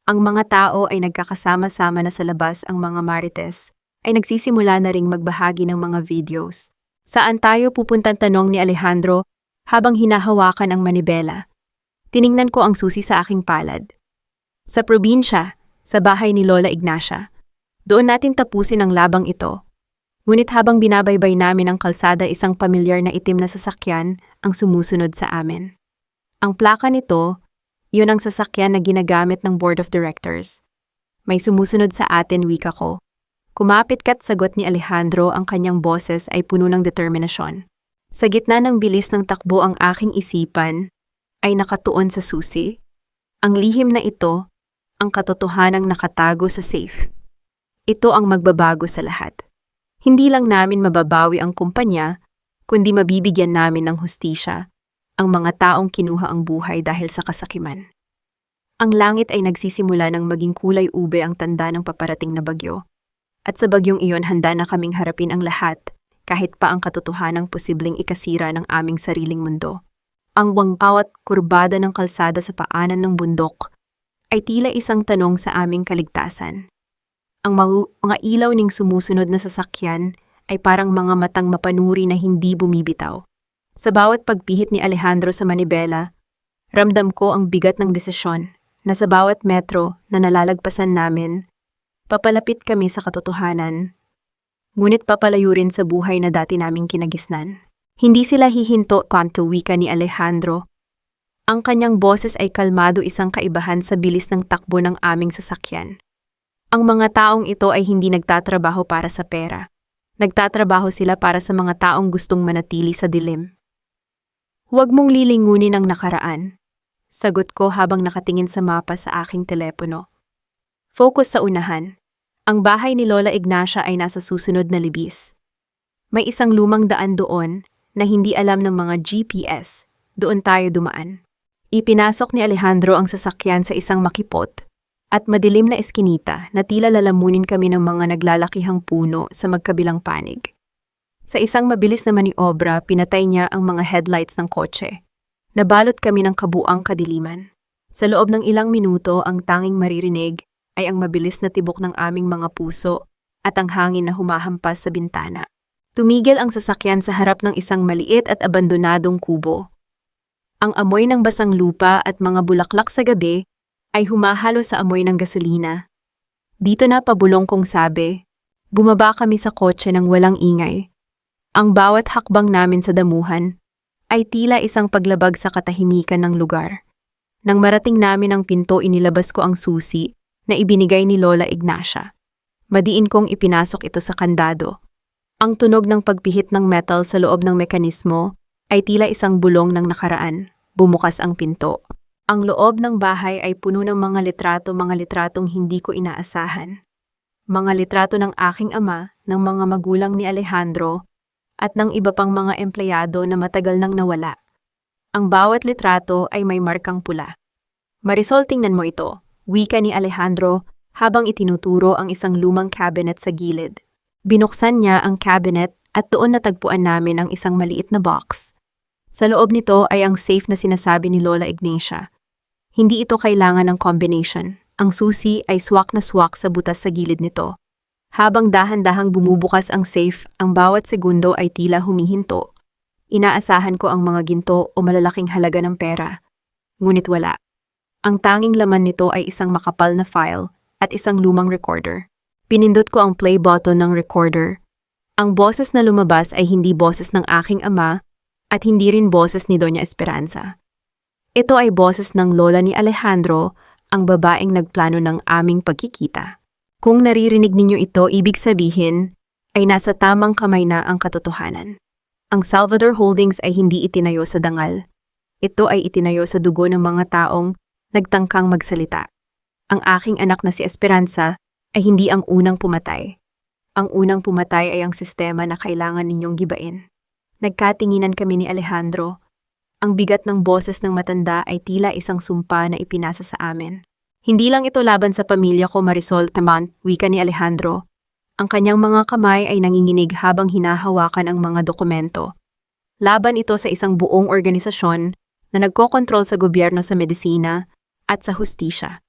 Ang mga tao ay nagkakasama-sama na sa labas, ang mga marites ay nagsisimula na ring magbahagi ng mga videos. Saan tayo pupuntan, tanong ni Alejandro habang hinahawakan ang manibela. Tiningnan ko ang susi sa aking palad. Sa probinsya, sa bahay ni Lola Ignacia. Doon natin tapusin ang labang ito. Ngunit habang binabaybay namin ang kalsada, isang pamilyar na itim na sasakyan ang sumusunod sa amin. Ang plaka nito, yun ang sasakyan na ginagamit ng Board of Directors. May sumusunod sa atin, wika ko. Kumapit ka't sagot ni Alejandro, ang kanyang boses ay puno ng determinasyon. Sa gitna ng bilis ng takbo, ang aking isipan ay nakatuon sa susi. Ang lihim na ito, ang katotohanang nakatago sa safe. Ito ang magbabago sa lahat. Hindi lang namin mababawi ang kumpanya, kundi mabibigyan namin ng hustisya ang mga taong kinuha ang buhay dahil sa kasakiman. Ang langit ay nagsisimula ng maging kulay ube, ang tanda ng paparating na bagyo. At sa bagyong iyon, handa na kaming harapin ang lahat, kahit pa ang katotohanang posibleng ikasira ng aming sariling mundo. Ang bawat kurbada ng kalsada sa paanan ng bundok ay tila isang tanong sa aming kaligtasan. Ang mga ilaw ning sumusunod na sasakyan ay parang mga matang mapanuri na hindi bumibitaw. Sa bawat pagpihit ni Alejandro sa manibela, ramdam ko ang bigat ng desisyon na sa bawat metro na nalalagpasan namin, papalapit kami sa katotohanan, ngunit papalayo rin sa buhay na dati naming kinagisnan. Hindi sila hihinto, kanto wika ni Alejandro. Ang kanyang boses ay kalmado, isang kaibahan sa bilis ng takbo ng aming sasakyan. Ang mga taong ito ay hindi nagtatrabaho para sa pera. Nagtatrabaho sila para sa mga taong gustong manatili sa dilim. Huwag mong lilingunin ang nakaraan, sagot ko habang nakatingin sa mapa sa aking telepono. Focus sa unahan. Ang bahay ni Lola Ignacia ay nasa susunod na libis. May isang lumang daan doon na hindi alam ng mga GPS. Doon tayo dumaan. Ipinasok ni Alejandro ang sasakyan sa isang makipot at madilim na eskinita na tila lalamunin kami ng mga naglalakihang puno sa magkabilang panig. Sa isang mabilis na maniobra, pinatay niya ang mga headlights ng kotse. Nabalot kami ng kabuang kadiliman. Sa loob ng ilang minuto, ang tanging maririnig ay ang mabilis na tibok ng aming mga puso at ang hangin na humahampas sa bintana. Tumigil ang sasakyan sa harap ng isang maliit at abandonadong kubo. Ang amoy ng basang lupa at mga bulaklak sa gabi ay humahalo sa amoy ng gasolina. Dito na, pabulong kong sabi. Bumaba kami sa kotse ng walang ingay. Ang bawat hakbang namin sa damuhan ay tila isang paglabag sa katahimikan ng lugar. Nang marating namin ang pinto, inilabas ko ang susi na ibinigay ni Lola Ignacia. Madiin kong ipinasok ito sa kandado. Ang tunog ng pagpihit ng metal sa loob ng mekanismo ay tila isang bulong ng nakaraan. Bumukas ang pinto. Ang loob ng bahay ay puno ng mga litratong hindi ko inaasahan. Mga litrato ng aking ama, ng mga magulang ni Alejandro, at ng iba pang mga empleyado na matagal nang nawala. Ang bawat litrato ay may markang pula. Marisol, tingnan mo ito, wika ni Alejandro habang itinuturo ang isang lumang cabinet sa gilid. Binuksan niya ang cabinet at doon natagpuan namin ang isang maliit na box. Sa loob nito ay ang safe na sinasabi ni Lola Ignacia. Hindi ito kailangan ng combination. Ang susi ay swak na swak sa butas sa gilid nito. Habang dahan-dahang bumubukas ang safe, ang bawat segundo ay tila humihinto. Inaasahan ko ang mga ginto o malalaking halaga ng pera. Ngunit wala. Ang tanging laman nito ay isang makapal na file at isang lumang recorder. Pinindot ko ang play button ng recorder. Ang boses na lumabas ay hindi boses ng aking ama at hindi rin boses ni Doña Esperanza. Ito ay boses ng lola ni Alejandro, ang babaeng nagplano ng aming pagkikita. Kung naririnig ninyo ito, ibig sabihin ay nasa tamang kamay na ang katotohanan. Ang Salvador Holdings ay hindi itinayo sa dangal. Ito ay itinayo sa dugo ng mga taong nagtangkang magsalita. Ang aking anak na si Esperanza ay hindi ang unang pumatay. Ang unang pumatay ay ang sistema na kailangan ninyong gibain. Nagkatinginan kami ni Alejandro. Ang bigat ng boses ng matanda ay tila isang sumpa na ipinasa sa amin. Hindi lang ito laban sa pamilya ko, Marisol, wika ni Alejandro. Ang kanyang mga kamay ay nanginginig habang hinahawakan ang mga dokumento. Laban ito sa isang buong organisasyon na nagkokontrol sa gobyerno, sa medisina at sa hustisya.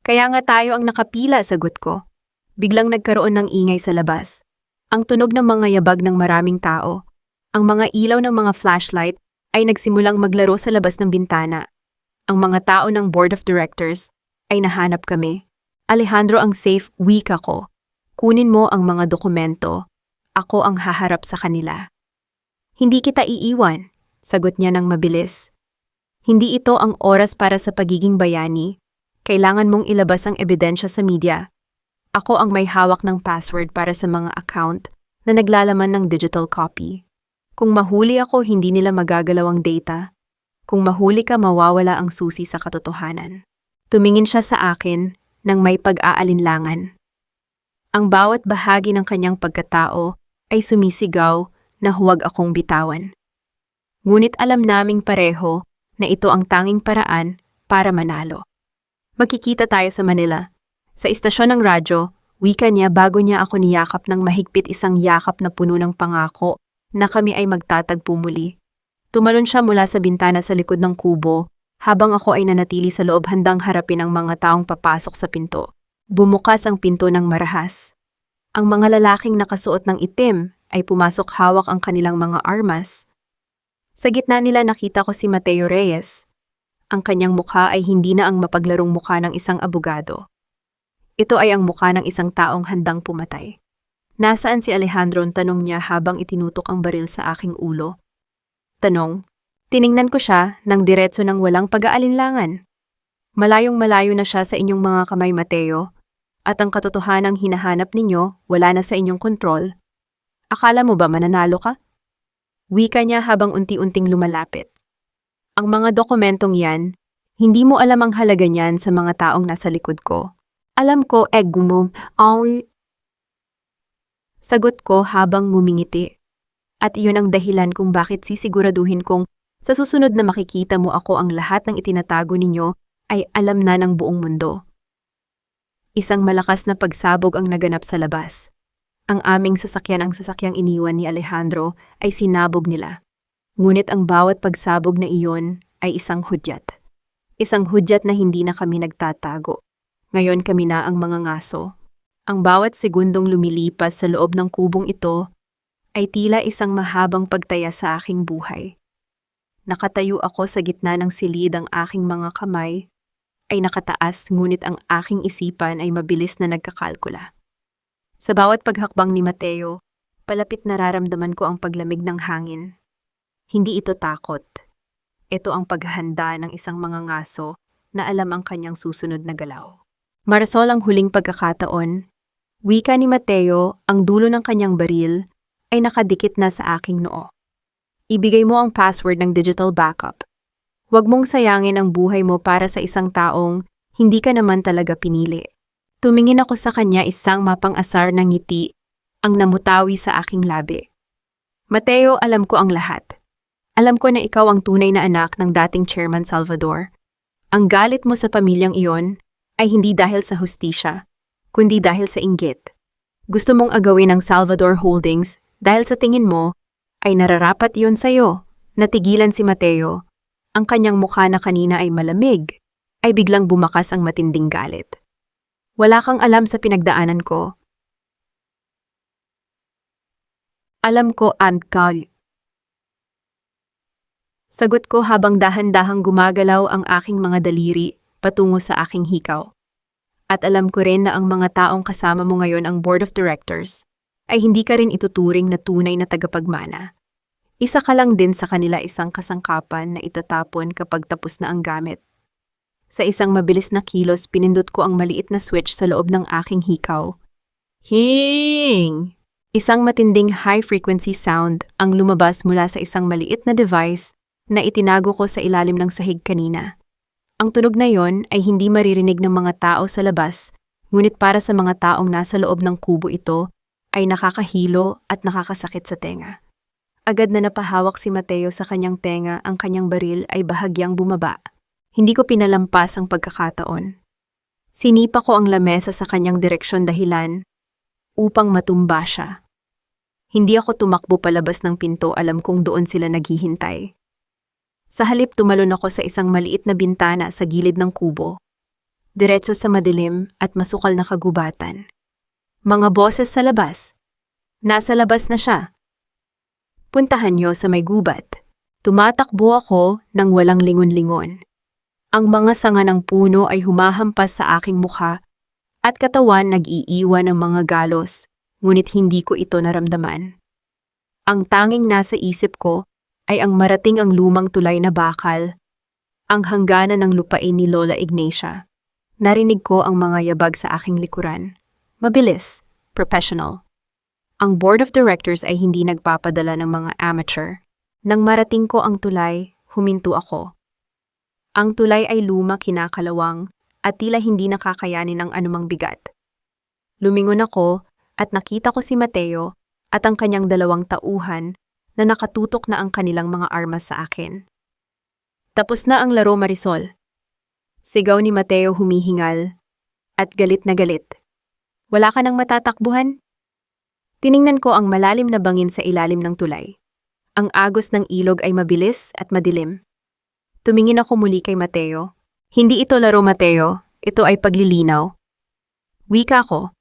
Kaya nga tayo ang nakapila, sagot ko. Biglang nagkaroon ng ingay sa labas. Ang tunog ng mga yabag ng maraming tao. Ang mga ilaw ng mga flashlight ay nagsimulang maglaro sa labas ng bintana. Ang mga tao ng board of directors ay nahanap kami. Alejandro, ang safe, wika ko. Kunin mo ang mga dokumento. Ako ang haharap sa kanila. Hindi kita iiwan, sagot niya ng mabilis. Hindi ito ang oras para sa pagiging bayani. Kailangan mong ilabas ang ebidensya sa media. Ako ang may hawak ng password para sa mga account na naglalaman ng digital copy. Kung mahuli ako, hindi nila magagalaw ang data. Kung mahuli ka, mawawala ang susi sa katotohanan. Tumingin siya sa akin nang may pag-aalinlangan. Ang bawat bahagi ng kanyang pagkatao ay sumisigaw na huwag akong bitawan. Ngunit alam naming pareho na ito ang tanging paraan para manalo. Magkikita tayo sa Manila. Sa istasyon ng radyo, wika niya bago niya ako niyakap ng mahigpit, isang yakap na puno ng pangako na kami ay magtatagpo muli. Tumalon siya mula sa bintana sa likod ng kubo habang ako ay nanatili sa loob, handang harapin ang mga taong papasok sa pinto. Bumukas ang pinto ng marahas. Ang mga lalaking nakasuot ng itim ay pumasok, hawak ang kanilang mga armas. Sa gitna nila nakita ko si Mateo Reyes. Ang kanyang mukha ay hindi na ang mapaglarong mukha ng isang abogado. Ito ay ang mukha ng isang taong handang pumatay. Nasaan si Alejandro? Tanong niya habang itinutok ang baril sa aking ulo. Tanong. Tiningnan ko siya ng diretso ng walang pag-aalinlangan. Malayong malayo na siya sa inyong mga kamay, Mateo, at ang katotohanang hinahanap ninyo wala na sa inyong kontrol. Akala mo ba mananalo ka? Wika niya habang unti-unting lumalapit. Ang mga dokumentong yan, hindi mo alam ang halaga niyan sa mga taong nasa likod ko. Alam ko, mo, sagot ko habang ngumingiti. At iyon ang dahilan kung bakit sisiguraduhin kong sa susunod na makikita mo ako, ang lahat ng itinatago ninyo ay alam na ng buong mundo. Isang malakas na pagsabog ang naganap sa labas. Ang aming sasakyan, ang sasakyang iniwan ni Alejandro, ay sinabog nila. Ngunit ang bawat pagsabog na iyon ay isang hudyat. Isang hudyat na hindi na kami nagtatago. Ngayon kami na ang mga ngaso. Ang bawat segundong lumilipas sa loob ng kubong ito ay tila isang mahabang pagtaya sa aking buhay. Nakatayo ako sa gitna ng silid, ang aking mga kamay ay nakataas, ngunit ang aking isipan ay mabilis na nagkakalkula. Sa bawat paghakbang ni Mateo, palapit nararamdaman ko ang paglamig ng hangin. Hindi ito takot. Ito ang paghahanda ng isang mga ngaso na alam ang kanyang susunod na galaw. Marisol, ang huling pagkakataon. Wika ni Mateo, ang dulo ng kanyang baril ay nakadikit na sa aking noo. Ibigay mo ang password ng digital backup. Huwag mong sayangin ang buhay mo para sa isang taong hindi ka naman talaga pinili. Tumingin ako sa kanya, isang mapang-asar na ngiti ang namutawi sa aking labi. Mateo, alam ko ang lahat. Alam ko na ikaw ang tunay na anak ng dating Chairman Salvador. Ang galit mo sa pamilyang iyon ay hindi dahil sa hustisya, kundi dahil sa inggit. Gusto mong agawin ang Salvador Holdings dahil sa tingin mo ay nararapat iyon sa'yo. Natigilan si Mateo. Ang kanyang mukha na kanina ay malamig, ay biglang bumakas ang matinding galit. Wala kang alam sa pinagdaanan ko. Alam ko, Aunt Carl. Sagot ko habang dahan-dahang gumagalaw ang aking mga daliri patungo sa aking hikaw. At alam ko rin na ang mga taong kasama mo ngayon ang Board of Directors ay hindi ka rin ituturing na tunay na tagapagmana. Isa ka lang din sa kanila, isang kasangkapan na itatapon kapag tapos na ang gamit. Sa isang mabilis na kilos, pinindot ko ang maliit na switch sa loob ng aking hikaw. Hing! Isang matinding high-frequency sound ang lumabas mula sa isang maliit na device na itinago ko sa ilalim ng sahig kanina. Ang tunog na yon ay hindi maririnig ng mga tao sa labas, ngunit para sa mga taong nasa loob ng kubo ito ay nakakahilo at nakakasakit sa tenga. Agad na napahawak si Mateo sa kanyang tenga, ang kanyang baril ay bahagyang bumaba. Hindi ko pinalampas ang pagkakataon. Sinipa ko ang lamesa sa kanyang direksyon dahilan upang matumba siya. Hindi ako tumakbo palabas ng pinto, alam kong doon sila naghihintay. Sa halip, tumalon ako sa isang maliit na bintana sa gilid ng kubo. Diretso sa madilim at masukal na kagubatan. Mga boses sa labas. Nasa labas na siya. Puntahan niyo sa may gubat. Tumatakbo ako nang walang lingon-lingon. Ang mga sanga ng puno ay humahampas sa aking mukha at katawan nag-iiwan ng mga galos, ngunit hindi ko ito naramdaman. Ang tanging nasa isip ko ay ang marating ang lumang tulay na bakal, ang hangganan ng lupain ni Lola Ignacia. Narinig ko ang mga yabag sa aking likuran. Mabilis, professional. Ang Board of Directors ay hindi nagpapadala ng mga amateur. Nang marating ko ang tulay, huminto ako. Ang tulay ay luma, kinakalawang, at tila hindi nakakayanin ang anumang bigat. Lumingon ako at nakita ko si Mateo at ang kanyang dalawang tauhan na nakatutok na ang kanilang mga armas sa akin. Tapos na ang laro, Marisol. Sigaw ni Mateo, humihingal at galit na galit. Wala ka nang matatakbuhan? Tiningnan ko ang malalim na bangin sa ilalim ng tulay. Ang agos ng ilog ay mabilis at madilim. Tumingin ako muli kay Mateo. Hindi ito laro, Mateo. Ito ay paglilinaw. Wika ko.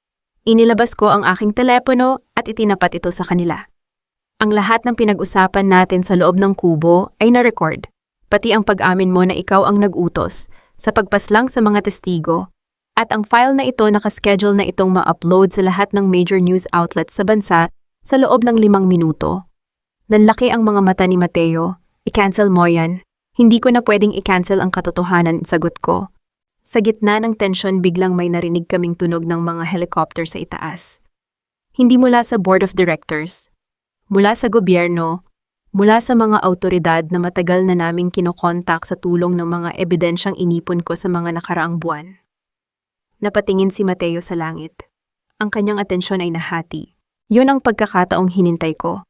Inilabas ko ang aking telepono at itinapat ito sa kanila. Ang lahat ng pinag-usapan natin sa loob ng kubo ay na-record. Pati ang pag-amin mo na ikaw ang nag-utos sa pagpaslang sa mga testigo. At ang file na ito nakaschedule na itong ma-upload sa lahat ng major news outlets sa bansa sa loob ng 5 minuto. Nanlaki ang mga mata ni Mateo. I-cancel mo yan. Hindi ko na pwedeng i-cancel ang katotohanan, sagot ko. Sa gitna ng tensyon, biglang may narinig kaming tunog ng mga helicopter sa itaas. Hindi mula sa Board of Directors, mula sa gobyerno, mula sa mga autoridad na matagal na naming kinokontak sa tulong ng mga ebidensyang inipon ko sa mga nakaraang buwan. Napatingin si Mateo sa langit. Ang kanyang atensyon ay nahati. Yun ang pagkakataong hinintay ko.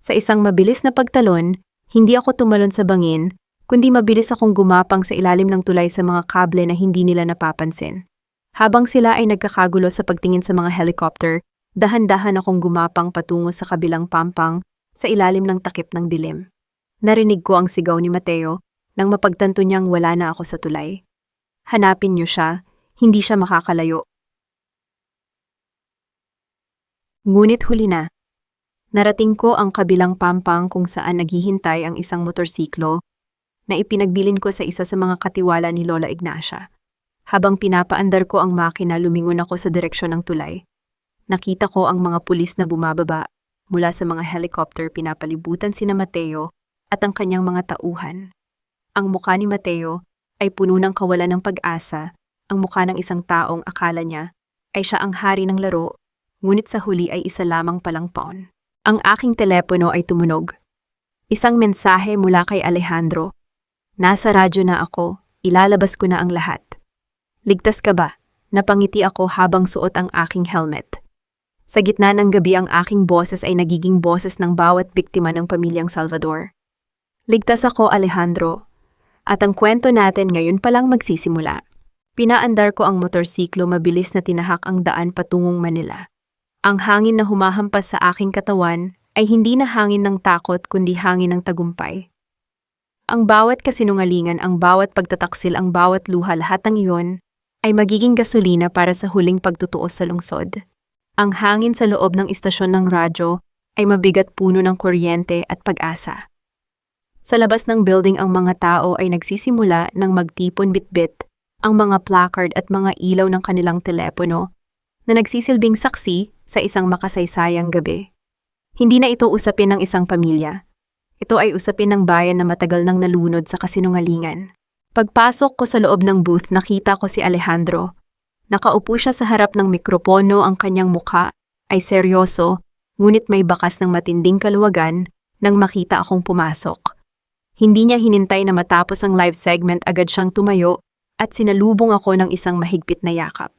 Sa isang mabilis na pagtalon, hindi ako tumalon sa bangin, kundi mabilis akong gumapang sa ilalim ng tulay sa mga kable na hindi nila napapansin. Habang sila ay nagkakagulo sa pagtingin sa mga helicopter, dahan-dahan akong gumapang patungo sa kabilang pampang sa ilalim ng takip ng dilim. Narinig ko ang sigaw ni Mateo nang mapagtanto niyang wala na ako sa tulay. Hanapin niyo siya, hindi siya makakalayo. Ngunit huli na. Narating ko ang kabilang pampang kung saan naghihintay ang isang motorsiklo na ipinagbilin ko sa isa sa mga katiwala ni Lola Ignacia. Habang pinapaandar ko ang makina, lumingon ako sa direksyon ng tulay. Nakita ko ang mga pulis na bumababa mula sa mga helicopter, pinapalibutan sina Mateo at ang kanyang mga tauhan. Ang mukha ni Mateo ay puno ng kawalan ng pag-asa, ang mukha ng isang taong akala niya ay siya ang hari ng laro, ngunit sa huli ay isa lamang palang paon. Ang aking telepono ay tumunog. Isang mensahe mula kay Alejandro. Nasa radyo na ako, ilalabas ko na ang lahat. Ligtas ka ba? Napangiti ako habang suot ang aking helmet. Sa gitna ng gabi ang aking boses ay nagiging boses ng bawat biktima ng pamilyang Salvador. Ligtas ako, Alejandro. At ang kwento natin ngayon palang magsisimula. Pinaandar ko ang motorsiklo mabilis na tinahak ang daan patungong Manila. Ang hangin na humahampas sa aking katawan ay hindi na hangin ng takot kundi hangin ng tagumpay. Ang bawat kasinungalingan, ang bawat pagtataksil, ang bawat luha, lahat ng iyon ay magiging gasolina para sa huling pagtutuos sa lungsod. Ang hangin sa loob ng istasyon ng radyo ay mabigat puno ng kuryente at pag-asa. Sa labas ng building ang mga tao ay nagsisimula ng magtipon bitbit ang mga placard at mga ilaw ng kanilang telepono na nagsisilbing saksi sa isang makasaysayang gabi. Hindi na ito usapin ng isang pamilya. Ito ay usapin ng bayan na matagal nang nalunod sa kasinungalingan. Pagpasok ko sa loob ng booth, nakita ko si Alejandro. Nakaupo siya sa harap ng mikropono, ang kanyang mukha ay seryoso, ngunit may bakas ng matinding kaluwagan nang makita akong pumasok. Hindi niya hinintay na matapos ang live segment, agad siyang tumayo at sinalubong ako ng isang mahigpit na yakap.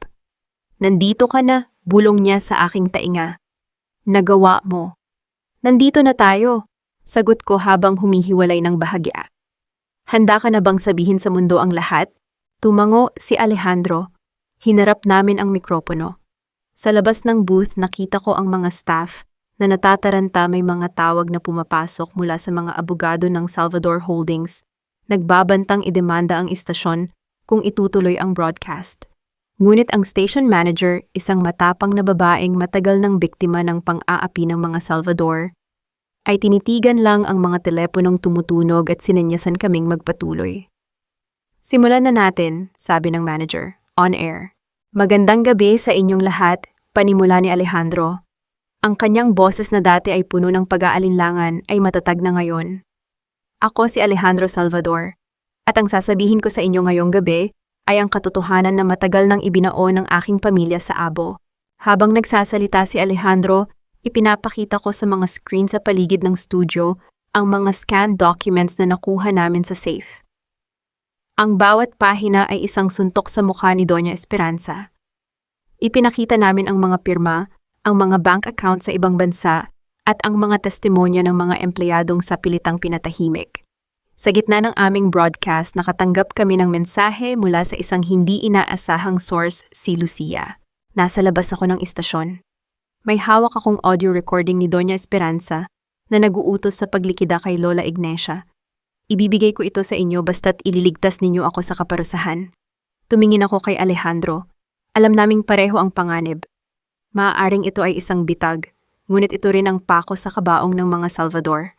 "Nandito ka na," bulong niya sa aking tainga. "Nagawa mo." "Nandito na tayo," sagot ko habang humihiwalay ng bahagya. "Handa ka na bang sabihin sa mundo ang lahat?" Tumango si Alejandro. Hinarap namin ang mikropono. Sa labas ng booth, nakita ko ang mga staff na natataranta, may mga tawag na pumapasok mula sa mga abogado ng Salvador Holdings. Nagbabantang idemanda ang istasyon kung itutuloy ang broadcast. Ngunit ang station manager, isang matapang na babaeng matagal ng biktima ng pang-aapi ng mga Salvador, ay tinitigan lang ang mga teleponong tumutunog at sinenyasan kaming magpatuloy. "Simulan na natin," sabi ng manager, on air. "Magandang gabi sa inyong lahat," panimula ni Alejandro. Ang kanyang boses na dati ay puno ng pag-aalinlangan ay matatag na ngayon. "Ako si Alejandro Salvador, at ang sasabihin ko sa inyo ngayong gabi ay ang katotohanan na matagal nang ibinao ng aking pamilya sa abo." Habang nagsasalita si Alejandro, ipinapakita ko sa mga screen sa paligid ng studio ang mga scanned documents na nakuha namin sa safe. Ang bawat pahina ay isang suntok sa mukha ni Doña Esperanza. Ipinakita namin ang mga pirma, ang mga bank account sa ibang bansa, at ang mga testimonya ng mga empleyadong sa pilitang pinatahimik. Sa gitna ng aming broadcast, nakatanggap kami ng mensahe mula sa isang hindi inaasahang source, si Lucia. Nasa labas ako ng istasyon. May hawak akong audio recording ni Doña Esperanza na nag-uutos sa paglikida kay Lola Ignacia. Ibibigay ko ito sa inyo basta't ililigtas ninyo ako sa kaparusahan. Tumingin ako kay Alejandro. Alam naming pareho ang panganib. Maaaring ito ay isang bitag, ngunit ito rin ang pako sa kabaong ng mga Salvador.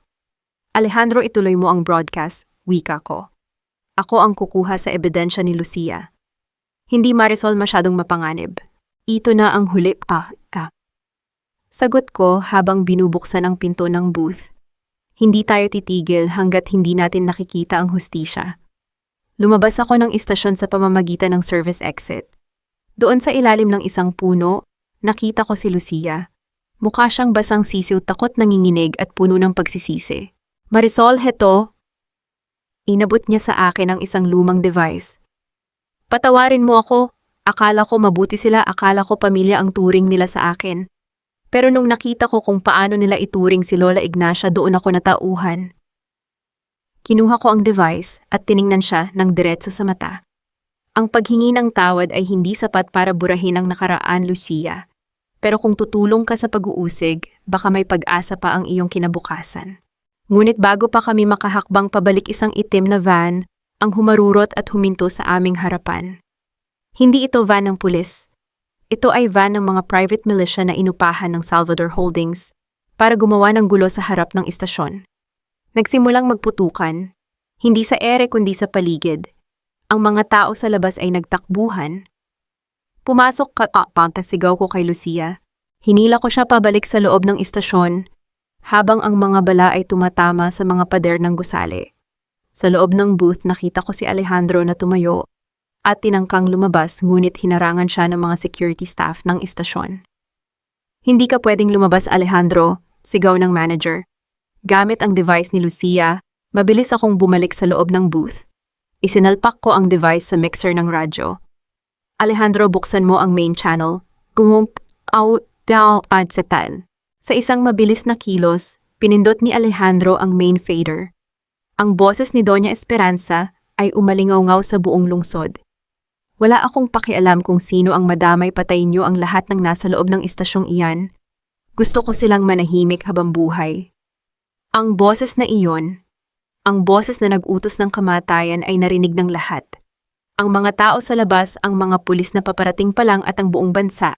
"Alejandro, ituloy mo ang broadcast," wika ko. "Ako ang kukuha sa ebidensya ni Lucia. Hindi Marisol masyadong mapanganib. Ito na ang huli." Sagot ko habang binubuksan ang pinto ng booth. Hindi tayo titigil hanggat hindi natin nakikita ang hustisya. Lumabas ako ng istasyon sa pamamagitan ng service exit. Doon sa ilalim ng isang puno, nakita ko si Lucia. Mukha siyang basang sisiw, takot, nanginginig at puno ng pagsisisi. "Marisol, heto." Inabot niya sa akin ang isang lumang device. "Patawarin mo ako. Akala ko mabuti sila, akala ko pamilya ang turing nila sa akin. Pero nung nakita ko kung paano nila ituring si Lola Ignacia, doon ako natauhan." Kinuha ko ang device at tiningnan siya ng diretso sa mata. Ang paghingi ng tawad ay hindi sapat para burahin ang nakaraan, Lucia. Pero kung tutulong ka sa pag-uusig, baka may pag-asa pa ang iyong kinabukasan. Ngunit bago pa kami makahakbang pabalik, isang itim na van ang humarurot at huminto sa aming harapan. Hindi ito van ng pulis. Ito ay van ng mga private militia na inupahan ng Salvador Holdings para gumawa ng gulo sa harap ng istasyon. Nagsimulang magputukan, hindi sa ere kundi sa paligid. Ang mga tao sa labas ay nagtakbuhan. "Pumasok ka," pantasigaw ko kay Lucia. Hinila ko siya pabalik sa loob ng istasyon habang ang mga bala ay tumatama sa mga pader ng gusali. Sa loob ng booth, nakita ko si Alejandro na tumayo at tinangkang lumabas, ngunit hinarangan siya ng mga security staff ng istasyon. "Hindi ka pwedeng lumabas, Alejandro," sigaw ng manager. Gamit ang device ni Lucia, mabilis akong bumalik sa loob ng booth. Isinalpak ko ang device sa mixer ng radyo. Alejandro, buksan mo ang main channel. Sa isang mabilis na kilos, pinindot ni Alejandro ang main fader. Ang boses ni Doña Esperanza ay umalingaw-ngaw sa buong lungsod. Wala akong pakialam kung sino ang madamay, patayin niyo ang lahat ng nasa loob ng istasyong iyan. Gusto ko silang manahimik habang buhay. Ang boses na iyon, ang boses na nag-utos ng kamatayan ay narinig ng lahat. Ang mga tao sa labas, ang mga pulis na paparating pa lang at ang buong bansa.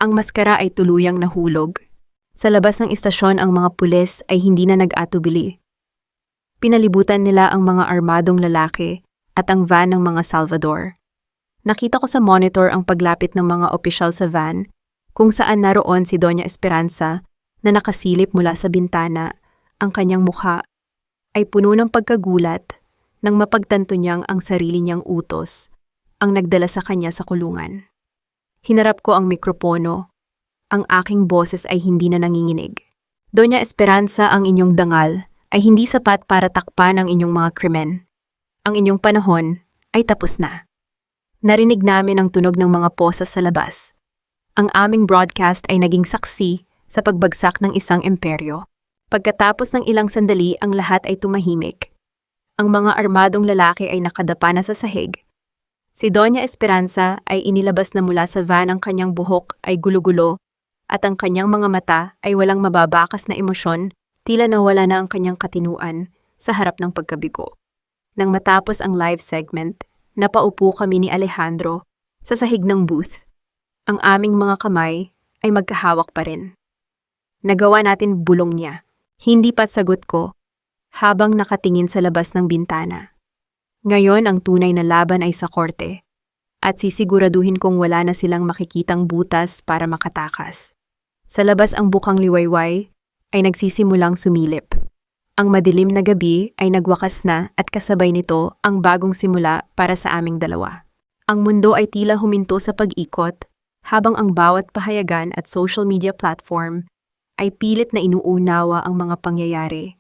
Ang maskara ay tuluyang nahulog. Sa labas ng istasyon, ang mga pulis ay hindi na nag-atubili. Pinalibutan nila ang mga armadong lalaki at ang van ng mga Salvador. Nakita ko sa monitor ang paglapit ng mga opisyal sa van, kung saan naroon si Doña Esperanza na nakasilip mula sa bintana. Ang kanyang mukha ay puno ng pagkagulat nang mapagtanto niyang ang sarili niyang utos ang nagdala sa kanya sa kulungan. Hinarap ko ang mikropono. Ang aking boses ay hindi na nanginginig. Doña Esperanza, ang inyong dangal ay hindi sapat para takpan ang inyong mga krimen. Ang inyong panahon ay tapos na. Narinig namin ang tunog ng mga posas sa labas. Ang aming broadcast ay naging saksi sa pagbagsak ng isang imperyo. Pagkatapos ng ilang sandali, ang lahat ay tumahimik. Ang mga armadong lalaki ay nakadapa na sa sahig. Si Doña Esperanza ay inilabas na mula sa van, ang kanyang buhok ay gulo-gulo at ang kanyang mga mata ay walang mababakas na emosyon, tila nawala na ang kanyang katinuan sa harap ng pagkabigo. Nang matapos ang live segment, napaupo kami ni Alejandro sa sahig ng booth. Ang aming mga kamay ay magkahawak pa rin. Nagawa natin, bulong niya. Hindi pa sagot ko, habang nakatingin sa labas ng bintana. Ngayon ang tunay na laban ay sa korte, at sisiguraduhin kong wala na silang makikitang butas para makatakas. Sa labas ang bukang liwayway ay nagsisimulang sumilip. Ang madilim na gabi ay nagwakas na at kasabay nito ang bagong simula para sa aming dalawa. Ang mundo ay tila huminto sa pag-ikot, habang ang bawat pahayagan at social media platform ay pilit na inuunawa ang mga pangyayari.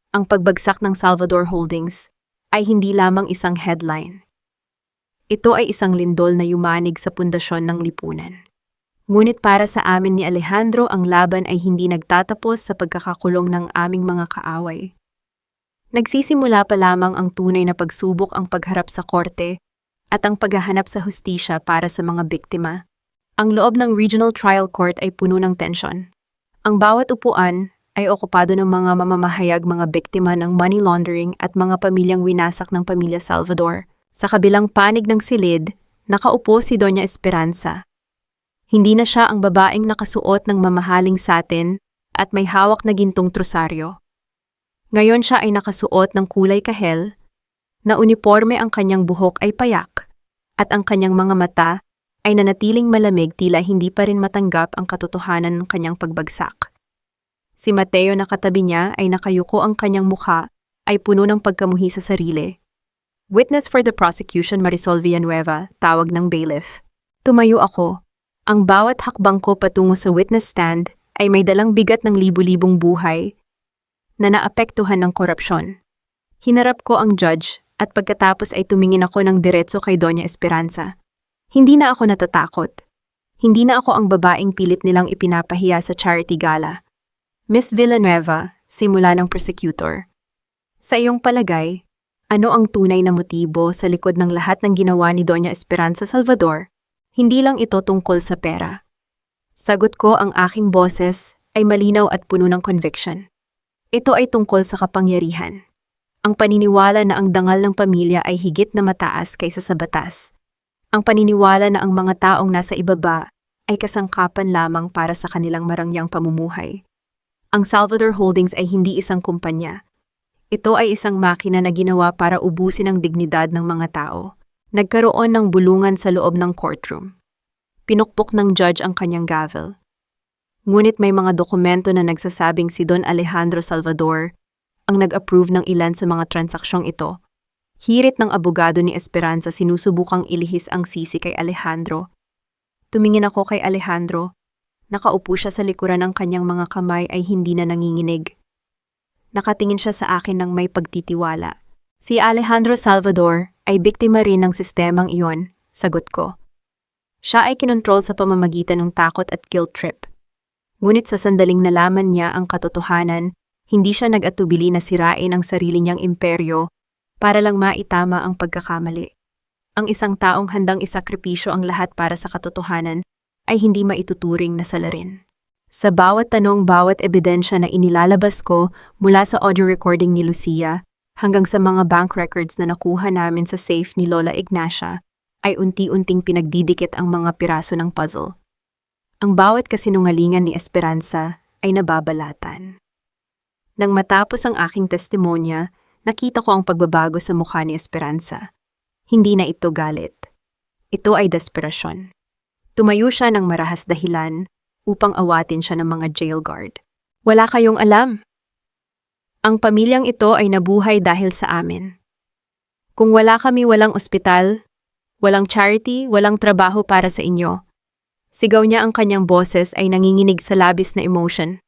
Ang pagbagsak ng Salvador Holdings ay hindi lamang isang headline. Ito ay isang lindol na yumanig sa pundasyon ng lipunan. Ngunit para sa amin ni Alejandro, ang laban ay hindi nagtatapos sa pagkakakulong ng aming mga kaaway. Nagsisimula pa lamang ang tunay na pagsubok, ang pagharap sa korte at ang paghahanap sa hustisya para sa mga biktima. Ang loob ng Regional Trial Court ay puno ng tensyon. Ang bawat upuan ay okupado ng mga mamamahayag, mga biktima ng money laundering at mga pamilyang winasak ng pamilya Salvador. Sa kabilang panig ng silid, nakaupo si Doña Esperanza. Hindi na siya ang babaeng nakasuot ng mamahaling satin at may hawak na gintong trosaryo. Ngayon siya ay nakasuot ng kulay kahel, na uniforme, ang kanyang buhok ay payak, at ang kanyang mga mata ay nanatiling malamig, tila hindi pa rin matanggap ang katotohanan ng kanyang pagbagsak. Si Mateo na katabi niya ay nakayuko, ang kanyang mukha ay puno ng pagkamuhi sa sarili. Witness for the prosecution, Marisol Villanueva, tawag ng bailiff. Tumayo ako. Ang bawat hakbang ko patungo sa witness stand ay may dalang bigat ng libu-libong buhay na naapektuhan ng korupsyon. Hinarap ko ang judge at pagkatapos ay tumingin ako ng diretso kay Doña Esperanza. Hindi na ako natatakot. Hindi na ako ang babaeng pilit nilang ipinapahiya sa charity gala. Miss Villanueva, simula ng prosecutor. Sa iyong palagay, ano ang tunay na motibo sa likod ng lahat ng ginawa ni Doña Esperanza Salvador? Hindi lang ito tungkol sa pera. Sagot ko, ang aking boses ay malinaw at puno ng conviction. Ito ay tungkol sa kapangyarihan. Ang paniniwala na ang dangal ng pamilya ay higit na mataas kaysa sa batas. Ang paniniwala na ang mga taong nasa ibaba ay kasangkapan lamang para sa kanilang marangyang pamumuhay. Ang Salvador Holdings ay hindi isang kumpanya. Ito ay isang makina na ginawa para ubusin ang dignidad ng mga tao. Nagkaroon ng bulungan sa loob ng courtroom. Pinukpok ng judge ang kanyang gavel. Ngunit may mga dokumento na nagsasabing si Don Alejandro Salvador ang nag-approve ng ilan sa mga transaksyong ito. Hirit ng abogado ni Esperanza, sinusubukang ilihis ang sisi kay Alejandro. Tumingin ako kay Alejandro. Nakaupo siya sa likuran, ng kanyang mga kamay ay hindi na nanginginig. Nakatingin siya sa akin ng may pagtitiwala. Si Alejandro Salvador ay biktima rin ng sistemang iyon, sagot ko. Siya ay kinontrol sa pamamagitan ng takot at guilt trip. Ngunit sa sandaling nalaman niya ang katotohanan, hindi siya nag-atubili na sirain ang sarili niyang imperyo para lang maitama ang pagkakamali. Ang isang taong handang isakripisyo ang lahat para sa katotohanan ay hindi maituturing na salarin. Sa bawat tanong, bawat ebidensya na inilalabas ko mula sa audio recording ni Lucia hanggang sa mga bank records na nakuha namin sa safe ni Lola Ignacia, ay unti-unting pinagdidikit ang mga piraso ng puzzle. Ang bawat kasinungalingan ni Esperanza ay nababalatan. Nang matapos ang aking testimonya, nakita ko ang pagbabago sa mukha ni Esperanza. Hindi na ito galit. Ito ay desperasyon. Tumayo siya ng marahas dahilan upang awatin siya ng mga jail guard. Wala kayong alam. Ang pamilyang ito ay nabuhay dahil sa amin. Kung wala kami, walang ospital, walang charity, walang trabaho para sa inyo. Sigaw niya, ang kanyang boses ay nanginginig sa labis na emotion.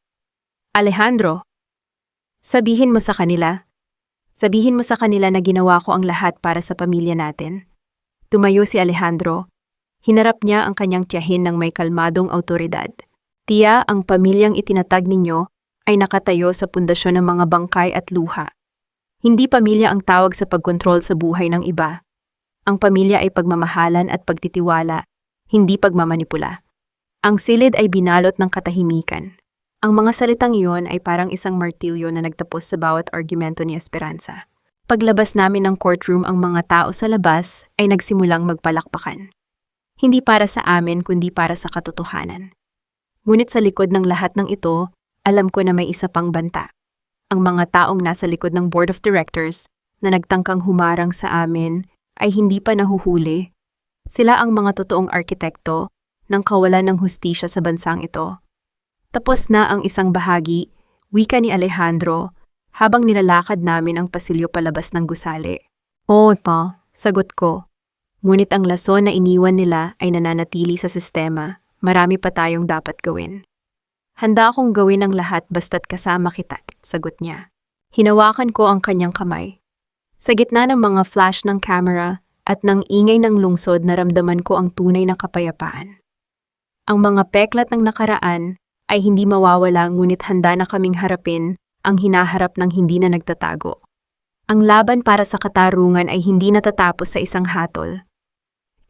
Alejandro, sabihin mo sa kanila. Sabihin mo sa kanila na ginawa ko ang lahat para sa pamilya natin. Tumayo si Alejandro. Hinarap niya ang kanyang tiyahin ng may kalmadong awtoridad. Tiya, ang pamilyang itinatag ninyo ay nakatayo sa pundasyon ng mga bangkay at luha. Hindi pamilya ang tawag sa pagkontrol sa buhay ng iba. Ang pamilya ay pagmamahalan at pagtitiwala, hindi pagmamanipula. Ang silid ay binalot ng katahimikan. Ang mga salitang iyon ay parang isang martilyo na nagtapos sa bawat argumento ni Esperanza. Paglabas namin ng courtroom, ang mga tao sa labas ay nagsimulang magpalakpakan. Hindi para sa amin kundi para sa katotohanan. Ngunit sa likod ng lahat ng ito, alam ko na may isa pang banta. Ang mga taong nasa likod ng Board of Directors na nagtangkang humarang sa amin ay hindi pa nahuhuli. Sila ang mga totoong arkitekto ng kawalan ng hustisya sa bansang ito. Tapos na ang isang bahagi, wika ni Alejandro, habang nilalakad namin ang pasilyo palabas ng gusali. Oo pa, sagot ko. Ngunit ang lason na iniwan nila ay nananatili sa sistema. Marami pa tayong dapat gawin. Handa akong gawin ang lahat basta't kasama kita, sagot niya. Hinawakan ko ang kanyang kamay. Sa gitna ng mga flash ng camera at ng ingay ng lungsod, naramdaman ko ang tunay na kapayapaan. Ang mga peklat ng nakaraan ay hindi mawawala, ngunit handa na kaming harapin ang hinaharap ng hindi na nagtatago. Ang laban para sa katarungan ay hindi natatapos sa isang hatol.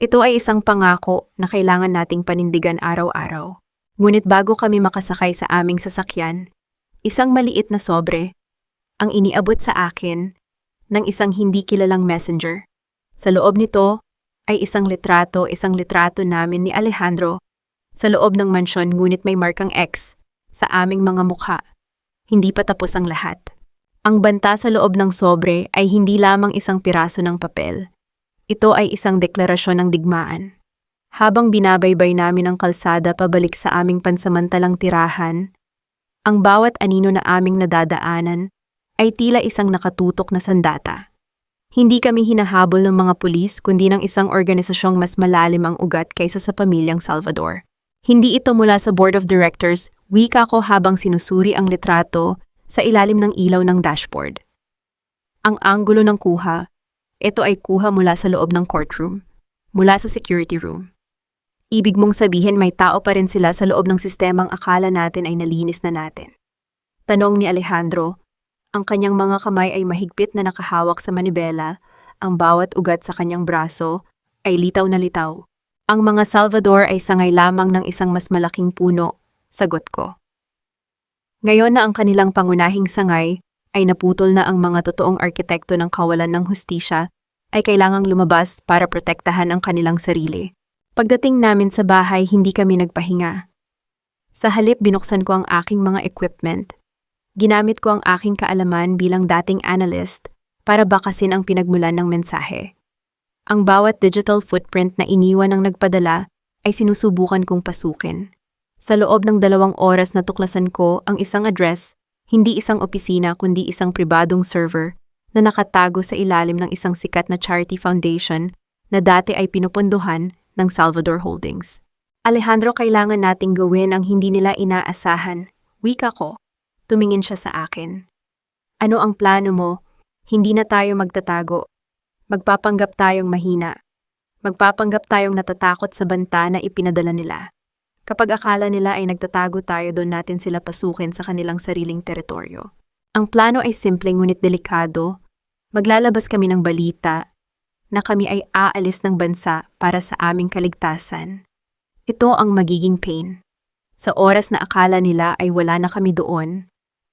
Ito ay isang pangako na kailangan nating panindigan araw-araw. Ngunit bago kami makasakay sa aming sasakyan, isang maliit na sobre ang iniabot sa akin ng isang hindi kilalang messenger. Sa loob nito ay isang litrato namin ni Alejandro sa loob ng mansyon, ngunit may markang X sa aming mga mukha. Hindi pa tapos ang lahat. Ang banta sa loob ng sobre ay hindi lamang isang piraso ng papel. Ito ay isang deklarasyon ng digmaan. Habang binabaybay namin ang kalsada pabalik sa aming pansamantalang tirahan, ang bawat anino na aming nadadaanan ay tila isang nakatutok na sandata. Hindi kami hinahabol ng mga pulis kundi ng isang organisasyong mas malalim ang ugat kaysa sa pamilyang Salvador. Hindi ito mula sa Board of Directors, wika ko habang sinusuri ang litrato sa ilalim ng ilaw ng dashboard. Ang anggulo ng kuha, ito ay kuha mula sa loob ng courtroom, mula sa security room. Ibig mong sabihin may tao pa rin sila sa loob ng sistemang akala natin ay nalinis na natin. Tanong ni Alejandro, ang kanyang mga kamay ay mahigpit na nakahawak sa manibela, ang bawat ugat sa kanyang braso ay litaw na litaw. Ang mga Salvador ay sangay lamang ng isang mas malaking puno, sagot ko. Ngayon na ang kanilang pangunahing sangay ay naputol na, ang mga totoong arkitekto ng kawalan ng hustisya ay kailangang lumabas para protektahan ang kanilang sarili. Pagdating namin sa bahay, hindi kami nagpahinga. Sa halip, binuksan ko ang aking mga equipment. Ginamit ko ang aking kaalaman bilang dating analyst para bakasin ang pinagmulan ng mensahe. Ang bawat digital footprint na iniwan ng nagpadala ay sinusubukan kong pasukin. Sa loob ng 2 oras natuklasan ko ang isang address, hindi isang opisina kundi isang pribadong server na nakatago sa ilalim ng isang sikat na charity foundation na dati ay pinupunduhan ng Salvador Holdings. Alejandro, kailangan nating gawin ang hindi nila inaasahan. Wika ko. Tumingin siya sa akin. Ano ang plano mo? Hindi na tayo magtatago. Magpapanggap tayong mahina. Magpapanggap tayong natatakot sa banta na ipinadala nila. Kapag akala nila ay nagtatago tayo, doon natin sila pasukin sa kanilang sariling teritoryo. Ang plano ay simple ngunit delikado. Maglalabas kami ng balita na kami ay aalis ng bansa para sa aming kaligtasan. Ito ang magiging pain. Sa oras na akala nila ay wala na kami doon,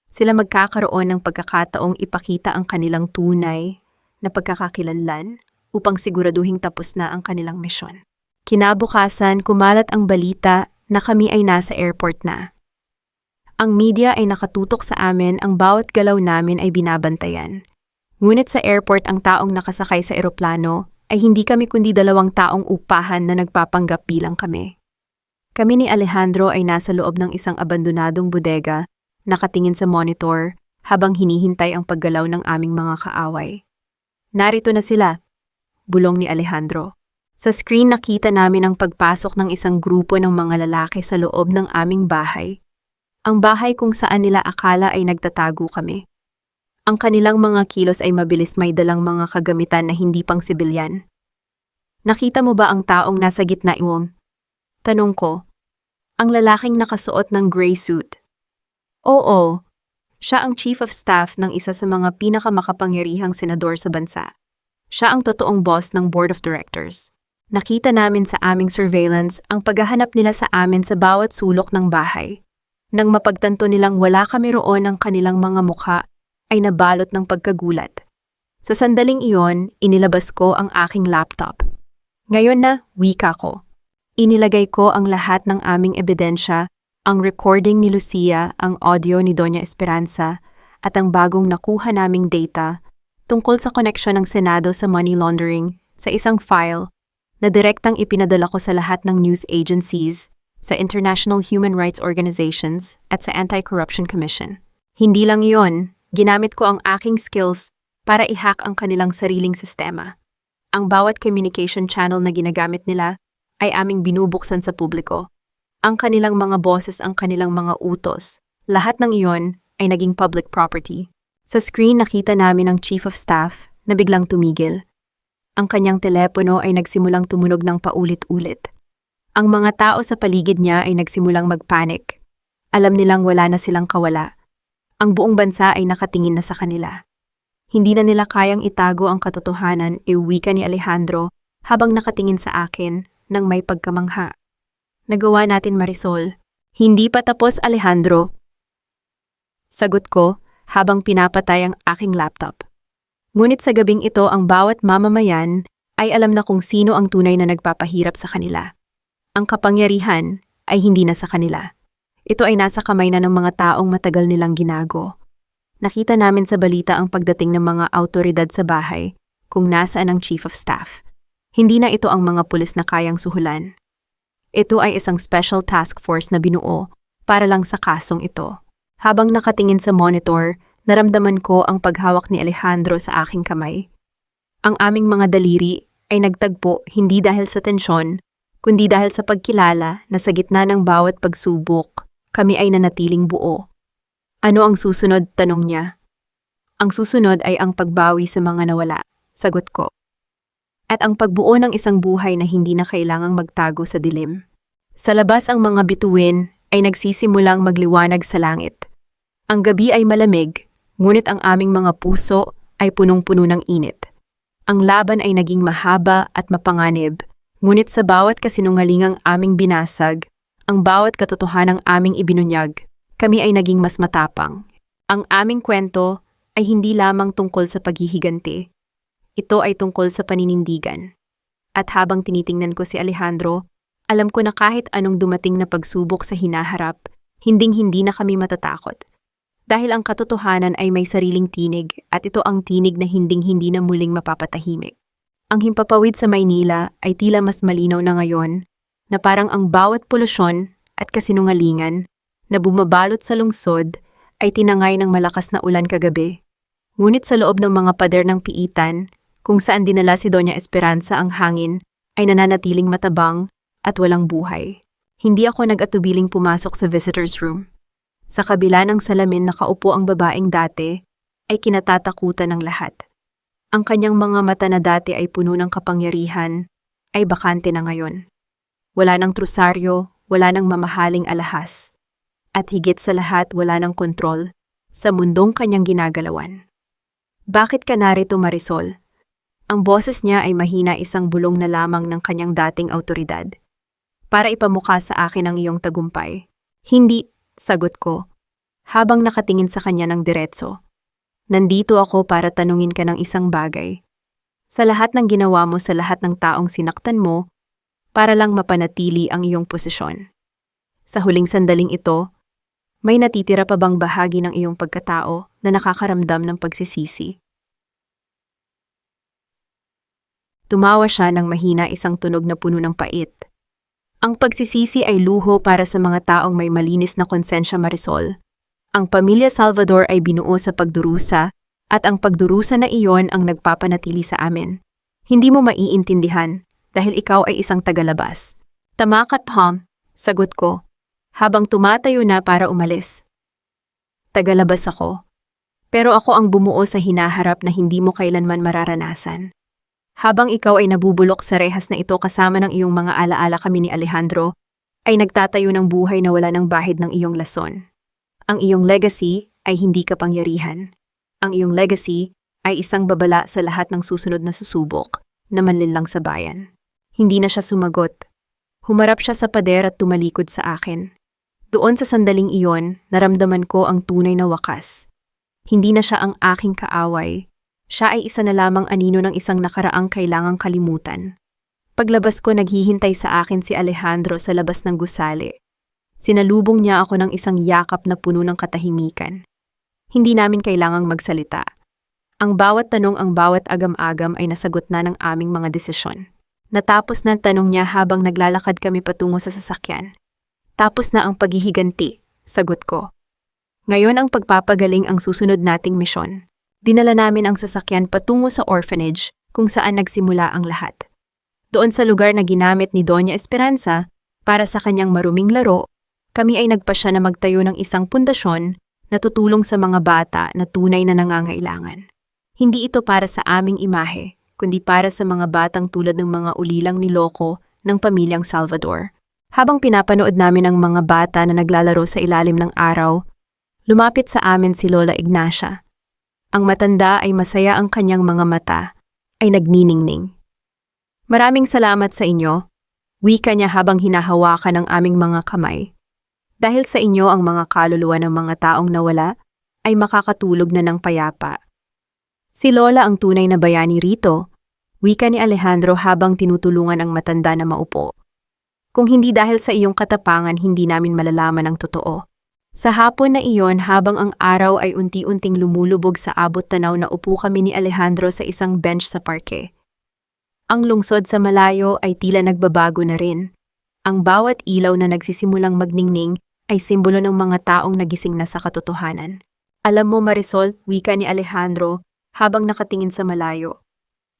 sila magkakaroon ng pagkakataong ipakita ang kanilang tunay na pagkakakilanlan upang siguraduhing tapos na ang kanilang misyon. Kinabukasan, kumalat ang balita na kami ay nasa airport na. Ang media ay nakatutok sa amin, ang bawat galaw namin ay binabantayan. Ngunit sa airport, ang taong nakasakay sa eroplano ay hindi kami kundi 2 taong upahan na nagpapanggap bilang kami. Kami ni Alejandro ay nasa loob ng isang abandonadong bodega, nakatingin sa monitor habang hinihintay ang paggalaw ng aming mga kaaway. Narito na sila, bulong ni Alejandro. Sa screen nakita namin ang pagpasok ng isang grupo ng mga lalaki sa loob ng aming bahay. Ang bahay kung saan nila akala ay nagtatago kami. Ang kanilang mga kilos ay mabilis, may dalang mga kagamitan na hindi pang sibilyan. Nakita mo ba ang taong nasa gitna iwom? Tanong ko. Ang lalaking nakasuot ng gray suit. Oo, siya ang chief of staff ng isa sa mga pinakamakapangyarihang senador sa bansa. Siya ang totoong boss ng board of directors. Nakita namin sa aming surveillance ang paghahanap nila sa amin sa bawat sulok ng bahay. Nang mapagtanto nilang wala kami roon, ang kanilang mga mukha ay nabalot ng pagkagulat. Sa sandaling iyon, inilabas ko ang aking laptop. Ngayon na, wika ko. Inilagay ko ang lahat ng aming ebidensya, ang recording ni Lucia, ang audio ni Doña Esperanza, at ang bagong nakuha naming data tungkol sa koneksyon ng Senado sa money laundering sa isang file na direktang ipinadala ko sa lahat ng news agencies, sa international human rights organizations at sa Anti-Corruption Commission. Hindi lang iyon, ginamit ko ang aking skills para i-hack ang kanilang sariling sistema. Ang bawat communication channel na ginagamit nila ay aming binubuksan sa publiko. Ang kanilang mga boses, ang kanilang mga utos, lahat ng iyon ay naging public property. Sa screen nakita namin ang chief of staff na biglang tumigil. Ang kanyang telepono ay nagsimulang tumunog ng paulit-ulit. Ang mga tao sa paligid niya ay nagsimulang magpanik. Alam nilang wala na silang kawala. Ang buong bansa ay nakatingin na sa kanila. Hindi na nila kayang itago ang katotohanan, wika ni Alejandro habang nakatingin sa akin nang may pagkamangha. Nagawa natin, Marisol. Hindi pa tapos, Alejandro. Sagot ko habang pinapatay ang aking laptop. Ngunit sa gabing ito, ang bawat mamamayan ay alam na kung sino ang tunay na nagpapahirap sa kanila. Ang kapangyarihan ay hindi na sa kanila. Ito ay nasa kamay na ng mga taong matagal nilang ginago. Nakita namin sa balita ang pagdating ng mga awtoridad sa bahay kung nasaan ang chief of staff. Hindi na ito ang mga pulis na kayang suhulan. Ito ay isang special task force na binuo para lang sa kasong ito. Habang nakatingin sa monitor, naramdaman ko ang paghawak ni Alejandro sa aking kamay. Ang aming mga daliri ay nagtagpo hindi dahil sa tensyon, kundi dahil sa pagkilala na sa gitna ng bawat pagsubok, kami ay nanatiling buo. Ano ang susunod? Tanong niya. Ang susunod ay ang pagbawi sa mga nawala, sagot ko. At ang pagbuo ng isang buhay na hindi na kailangang magtago sa dilim. Sa labas ang mga bituin ay nagsisimulang magliwanag sa langit. Ang gabi ay malamig, ngunit ang aming mga puso ay punong-puno ng init. Ang laban ay naging mahaba at mapanganib, ngunit sa bawat kasinungalingang aming binasag, ang bawat katotohanang aming ibinunyag, kami ay naging mas matapang. Ang aming kwento ay hindi lamang tungkol sa paghihiganti. Ito ay tungkol sa paninindigan. At habang tinitingnan ko si Alejandro, alam ko na kahit anong dumating na pagsubok sa hinaharap, hinding-hindi na kami matatakot. Dahil ang katotohanan ay may sariling tinig at ito ang tinig na hinding-hindi na muling mapapatahimik. Ang himpapawid sa Maynila ay tila mas malinaw na ngayon na parang ang bawat polusyon at kasinungalingan na bumabalot sa lungsod ay tinangay ng malakas na ulan kagabi. Ngunit sa loob ng mga pader ng piitan, kung saan dinala si Doña Esperanza ang hangin, ay nananatiling matabang at walang buhay. Hindi ako nag-atubiling pumasok sa visitor's room. Sa kabila ng salamin nakaupo ang babaeng dati, ay kinatatakutan ng lahat. Ang kanyang mga mata na dati ay puno ng kapangyarihan, ay bakante na ngayon. Wala ng trusaryo, wala ng mamahaling alahas. At higit sa lahat wala ng kontrol sa mundong kanyang ginagalawan. Bakit ka narito, Marisol? Ang boses niya ay mahina, isang bulong na lamang ng kanyang dating awtoridad. Para ipamukha sa akin ang iyong tagumpay. Hindi, sagot ko, habang nakatingin sa kanya ng diretso. Nandito ako para tanungin ka ng isang bagay. Sa lahat ng ginawa mo, sa lahat ng taong sinaktan mo, para lang mapanatili ang iyong posisyon. Sa huling sandaling ito, may natitira pa bang bahagi ng iyong pagkatao na nakakaramdam ng pagsisisi? Tumawa siya ng mahina, isang tunog na puno ng pait. Ang pagsisisi ay luho para sa mga taong may malinis na konsensya, Marisol. Ang pamilya Salvador ay binuo sa pagdurusa at ang pagdurusa na iyon ang nagpapanatili sa amin. Hindi mo maiintindihan dahil ikaw ay isang tagalabas. Tama ka, Tom, sagot ko, habang tumatayo na para umalis. Tagalabas ako. Pero ako ang bumuo sa hinaharap na hindi mo kailanman mararanasan. Habang ikaw ay nabubulok sa rehas na ito kasama ng iyong mga alaala, kami ni Alejandro ay nagtatayo ng buhay na wala ng bahid ng iyong lason. Ang iyong legacy ay hindi kapangyarihan. Ang iyong legacy ay isang babala sa lahat ng susunod na susubok na manlinlang sa bayan. Hindi na siya sumagot. Humarap siya sa pader at tumalikod sa akin. Doon sa sandaling iyon, naramdaman ko ang tunay na wakas. Hindi na siya ang aking kaaway. Siya ay isa na lamang anino ng isang nakaraang kailangang kalimutan. Paglabas ko, naghihintay sa akin si Alejandro sa labas ng gusali. Sinalubong niya ako ng isang yakap na puno ng katahimikan. Hindi namin kailangang magsalita. Ang bawat tanong, ang bawat agam-agam ay nasagot na ng aming mga desisyon. Natapos na tanong niya habang naglalakad kami patungo sa sasakyan. Tapos na ang paghihiganti, sagot ko. Ngayon ang pagpapagaling ang susunod nating misyon. Dinala namin ang sasakyan patungo sa orphanage kung saan nagsimula ang lahat. Doon sa lugar na ginamit ni Doña Esperanza para sa kanyang maruming laro, kami ay nagpasya na magtayo ng isang pundasyon na tutulong sa mga bata na tunay na nangangailangan. Hindi ito para sa aming imahe, kundi para sa mga batang tulad ng mga ulilang niloko ng pamilyang Salvador. Habang pinapanood namin ang mga bata na naglalaro sa ilalim ng araw, lumapit sa amin si Lola Ignacia. Ang matanda ay masaya, ang kanyang mga mata ay nagniningning. Maraming salamat sa inyo, wika niya habang hinahawakan ang aming mga kamay. Dahil sa inyo ang mga kaluluwa ng mga taong nawala ay makakatulog na ng payapa. Si Lola ang tunay na bayani rito, wika ni Alejandro habang tinutulungan ang matanda na maupo. Kung hindi dahil sa iyong katapangan, hindi namin malalaman ang totoo. Sa hapon na iyon, habang ang araw ay unti-unting lumulubog sa abot tanaw, na upo kami ni Alejandro sa isang bench sa parke. Ang lungsod sa malayo ay tila nagbabago na rin. Ang bawat ilaw na nagsisimulang magningning ay simbolo ng mga taong nagising na sa katotohanan. Alam mo, Marisol, wika ni Alejandro habang nakatingin sa malayo.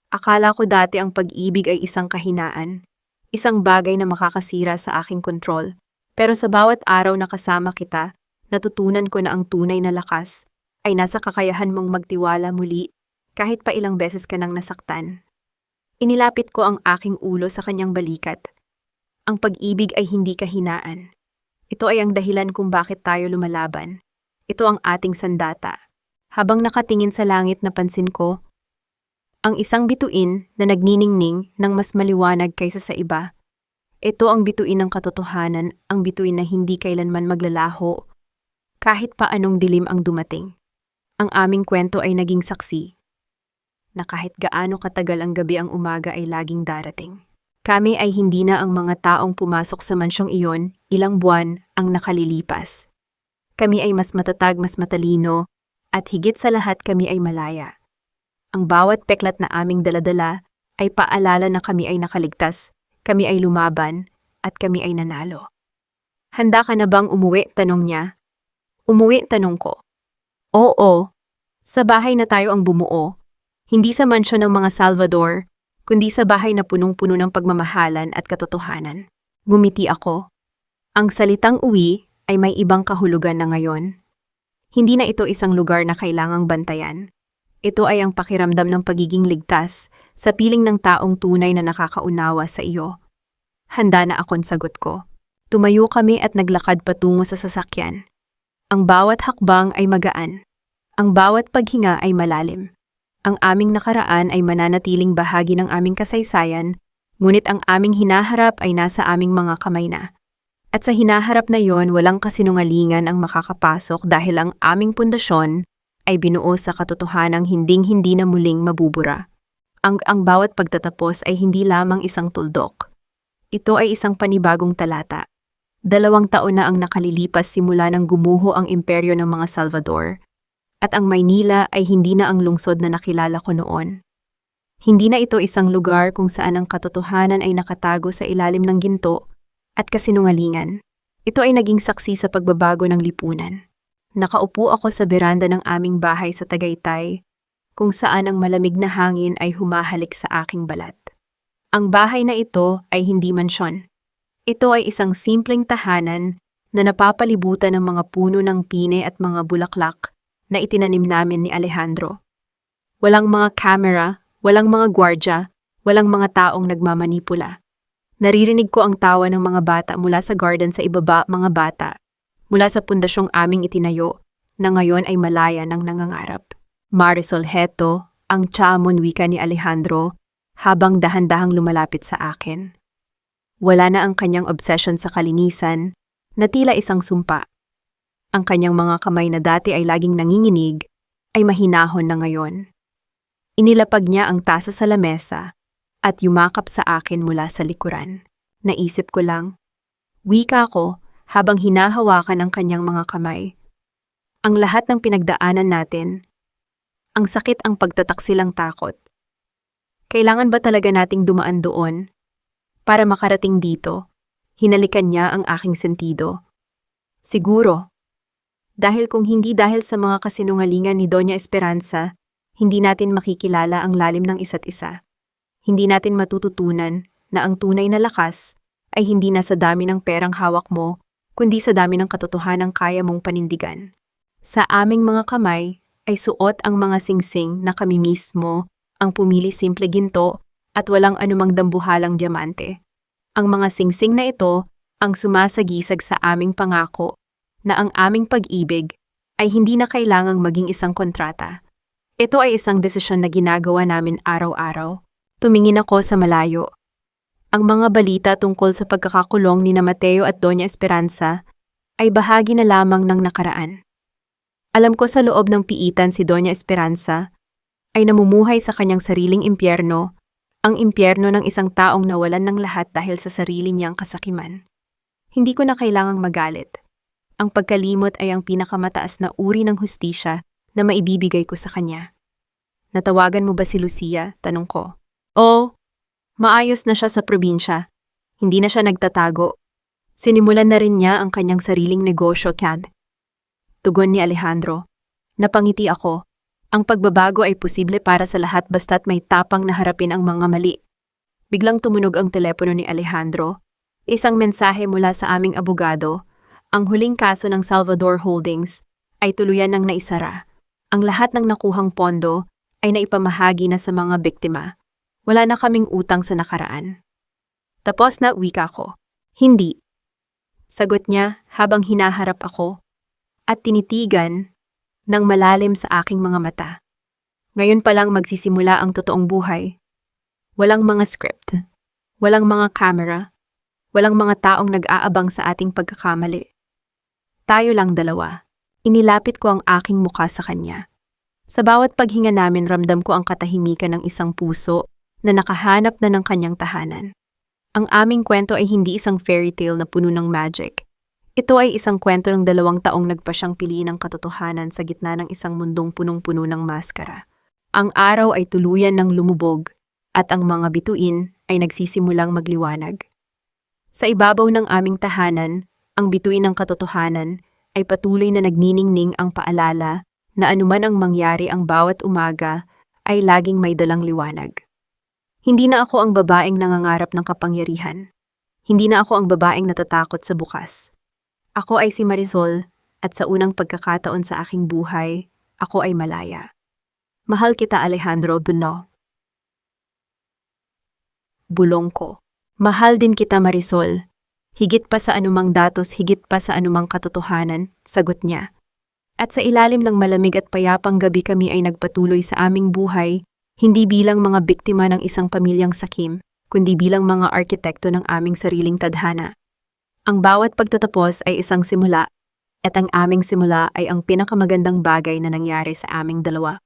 Akala ko dati ang pag-ibig ay isang kahinaan. Isang bagay na makakasira sa aking kontrol. Pero sa bawat araw na kasama kita, natutunan ko na ang tunay na lakas ay nasa kakayahan mong magtiwala muli kahit pa ilang beses ka nang nasaktan. Inilapit ko ang aking ulo sa kanyang balikat. Ang pag-ibig ay hindi kahinaan. Ito ay ang dahilan kung bakit tayo lumalaban. Ito ang ating sandata. Habang nakatingin sa langit, napansin ko ang isang bituin na nagniningning ng mas maliwanag kaysa sa iba. Ito ang bituin ng katotohanan, ang bituin na hindi kailanman maglalaho kahit pa anong dilim ang dumating. Ang aming kwento ay naging saksi na kahit gaano katagal ang gabi, ang umaga ay laging darating. Kami ay hindi na ang mga taong pumasok sa mansyong iyon, ilang buwan ang nakalilipas. Kami ay mas matatag, mas matalino, at higit sa lahat kami ay malaya. Ang bawat peklat na aming daladala ay paalala na kami ay nakaligtas, kami ay lumaban, at kami ay nanalo. Handa ka na bang umuwi? Tanong niya. Umuwi? Tanong ko. Oo. Sa bahay na tayo ang bumuo. Hindi sa mansyon ng mga Salvador, kundi sa bahay na punong-puno ng pagmamahalan at katotohanan. Ngumiti ako. Ang salitang uwi ay may ibang kahulugan na ngayon. Hindi na ito isang lugar na kailangang bantayan. Ito ay ang pakiramdam ng pagiging ligtas sa piling ng taong tunay na nakakaunawa sa iyo. Handa na akong sagot ko. Tumayo kami at naglakad patungo sa sasakyan. Ang bawat hakbang ay magaan. Ang bawat paghinga ay malalim. Ang aming nakaraan ay mananatiling bahagi ng aming kasaysayan, ngunit ang aming hinaharap ay nasa aming mga kamay na. At sa hinaharap na yon, walang kasinungalingan ang makakapasok dahil ang aming pundasyon ay binuo sa katotohanang hinding-hindi na muling mabubura. Ang bawat pagtatapos ay hindi lamang isang tuldok. Ito ay isang panibagong talata. 2 taon na ang nakalilipas simula nang gumuho ang imperyo ng mga Salvador. At ang Maynila ay hindi na ang lungsod na nakilala ko noon. Hindi na ito isang lugar kung saan ang katotohanan ay nakatago sa ilalim ng ginto at kasinungalingan. Ito ay naging saksi sa pagbabago ng lipunan. Nakaupo ako sa beranda ng aming bahay sa Tagaytay, kung saan ang malamig na hangin ay humahalik sa aking balat. Ang bahay na ito ay hindi mansyon. Ito ay isang simpleng tahanan na napapalibutan ng mga puno ng pine at mga bulaklak na itinanim namin ni Alejandro. Walang mga kamera, walang mga gwardya, walang mga taong nagmamanipula. Naririnig ko ang tawa ng mga bata mula sa garden sa ibaba, mga bata, mula sa pundasyong aming itinayo, na ngayon ay malaya ng nangangarap. Marisol heto, ang chamon wika ni Alejandro, habang dahan-dahang lumalapit sa akin. Wala na ang kanyang obsession sa kalinisan, na tila isang sumpa. Ang kanyang mga kamay na dati ay laging nanginginig, ay mahinahon na ngayon. Inilapag niya ang tasa sa lamesa, at yumakap sa akin mula sa likuran. Naisip ko lang, wika ko habang hinahawakan ang kanyang mga kamay. Ang lahat ng pinagdaanan natin, ang sakit ang pagtataksilang takot. Kailangan ba talaga nating dumaan doon? Para makarating dito, hinalikan niya ang aking sentido. Siguro. Dahil kung hindi dahil sa mga kasinungalingan ni Doña Esperanza, hindi natin makikilala ang lalim ng isa't isa. Hindi natin matututunan na ang tunay na lakas ay hindi na sa dami ng perang hawak mo, kundi sa dami ng katotohanang kaya mong panindigan. Sa aming mga kamay ay suot ang mga singsing na kami mismo ang pumili simple ginto at walang anumang dambuhalang diamante. Ang mga singsing na ito ang sumasagisag sa aming pangako na ang aming pag-ibig ay hindi na kailangang maging isang kontrata. Ito ay isang desisyon na ginagawa namin araw-araw. Tumingin ako sa malayo. Ang mga balita tungkol sa pagkakakulong ni Mateo at Doña Esperanza ay bahagi na lamang ng nakaraan. Alam ko sa loob ng piitan si Doña Esperanza ay namumuhay sa kanyang sariling impyerno, ang impyerno ng isang taong nawalan ng lahat dahil sa sarili niyang kasakiman. Hindi ko na kailangang magalit. Ang pagkalimot ay ang pinakamataas na uri ng hustisya na maibibigay ko sa kanya. Natawagan mo ba si Lucia? Tanong ko. Oo, maayos na siya sa probinsya. Hindi na siya nagtatago. Sinimulan na rin niya ang kanyang sariling negosyo, Cad. Tugon ni Alejandro. Napangiti ako. Ang pagbabago ay posible para sa lahat basta't may tapang na harapin ang mga mali. Biglang tumunog ang telepono ni Alejandro. Isang mensahe mula sa aming abogado. Ang huling kaso ng Salvador Holdings ay tuluyan ng naisara. Ang lahat ng nakuhang pondo ay naipamahagi na sa mga biktima. Wala na kaming utang sa nakaraan. Tapos na wika ko. Hindi. Sagot niya habang hinaharap ako at tinitigan ng malalim sa aking mga mata. Ngayon pa lang magsisimula ang totoong buhay. Walang mga script, walang mga camera, walang mga taong nag-aabang sa ating pagkakamali. Tayo lang dalawa. Inilapit ko ang aking muka sa kanya. Sa bawat paghinga namin ramdam ko ang katahimikan ng isang puso na nakahanap na ng kanyang tahanan. Ang aming kwento ay hindi isang fairy tale na puno ng magic. Ito ay isang kwento ng 2 taong nagpasyang piliin ng katotohanan sa gitna ng isang mundong punong-puno ng maskara. Ang araw ay tuluyan ng lumubog at ang mga bituin ay nagsisimulang magliwanag. Sa ibabaw ng aming tahanan, ang bituin ng katotohanan ay patuloy na nagniningning ang paalala na anuman ang mangyari ang bawat umaga ay laging may dalang liwanag. Hindi na ako ang babaeng nangangarap ng kapangyarihan. Hindi na ako ang babaeng natatakot sa bukas. Ako ay si Marisol at sa unang pagkakataon sa aking buhay, ako ay malaya. Mahal kita, Alejandro Buno. Bulong ko. Mahal din kita, Marisol. Higit pa sa anumang datos, higit pa sa anumang katotohanan, sagot niya. At sa ilalim ng malamig at payapang gabi kami ay nagpatuloy sa aming buhay, hindi bilang mga biktima ng isang pamilyang sakim, kundi bilang mga arkitekto ng aming sariling tadhana. Ang bawat pagtatapos ay isang simula, at ang aming simula ay ang pinakamagandang bagay na nangyari sa aming dalawa.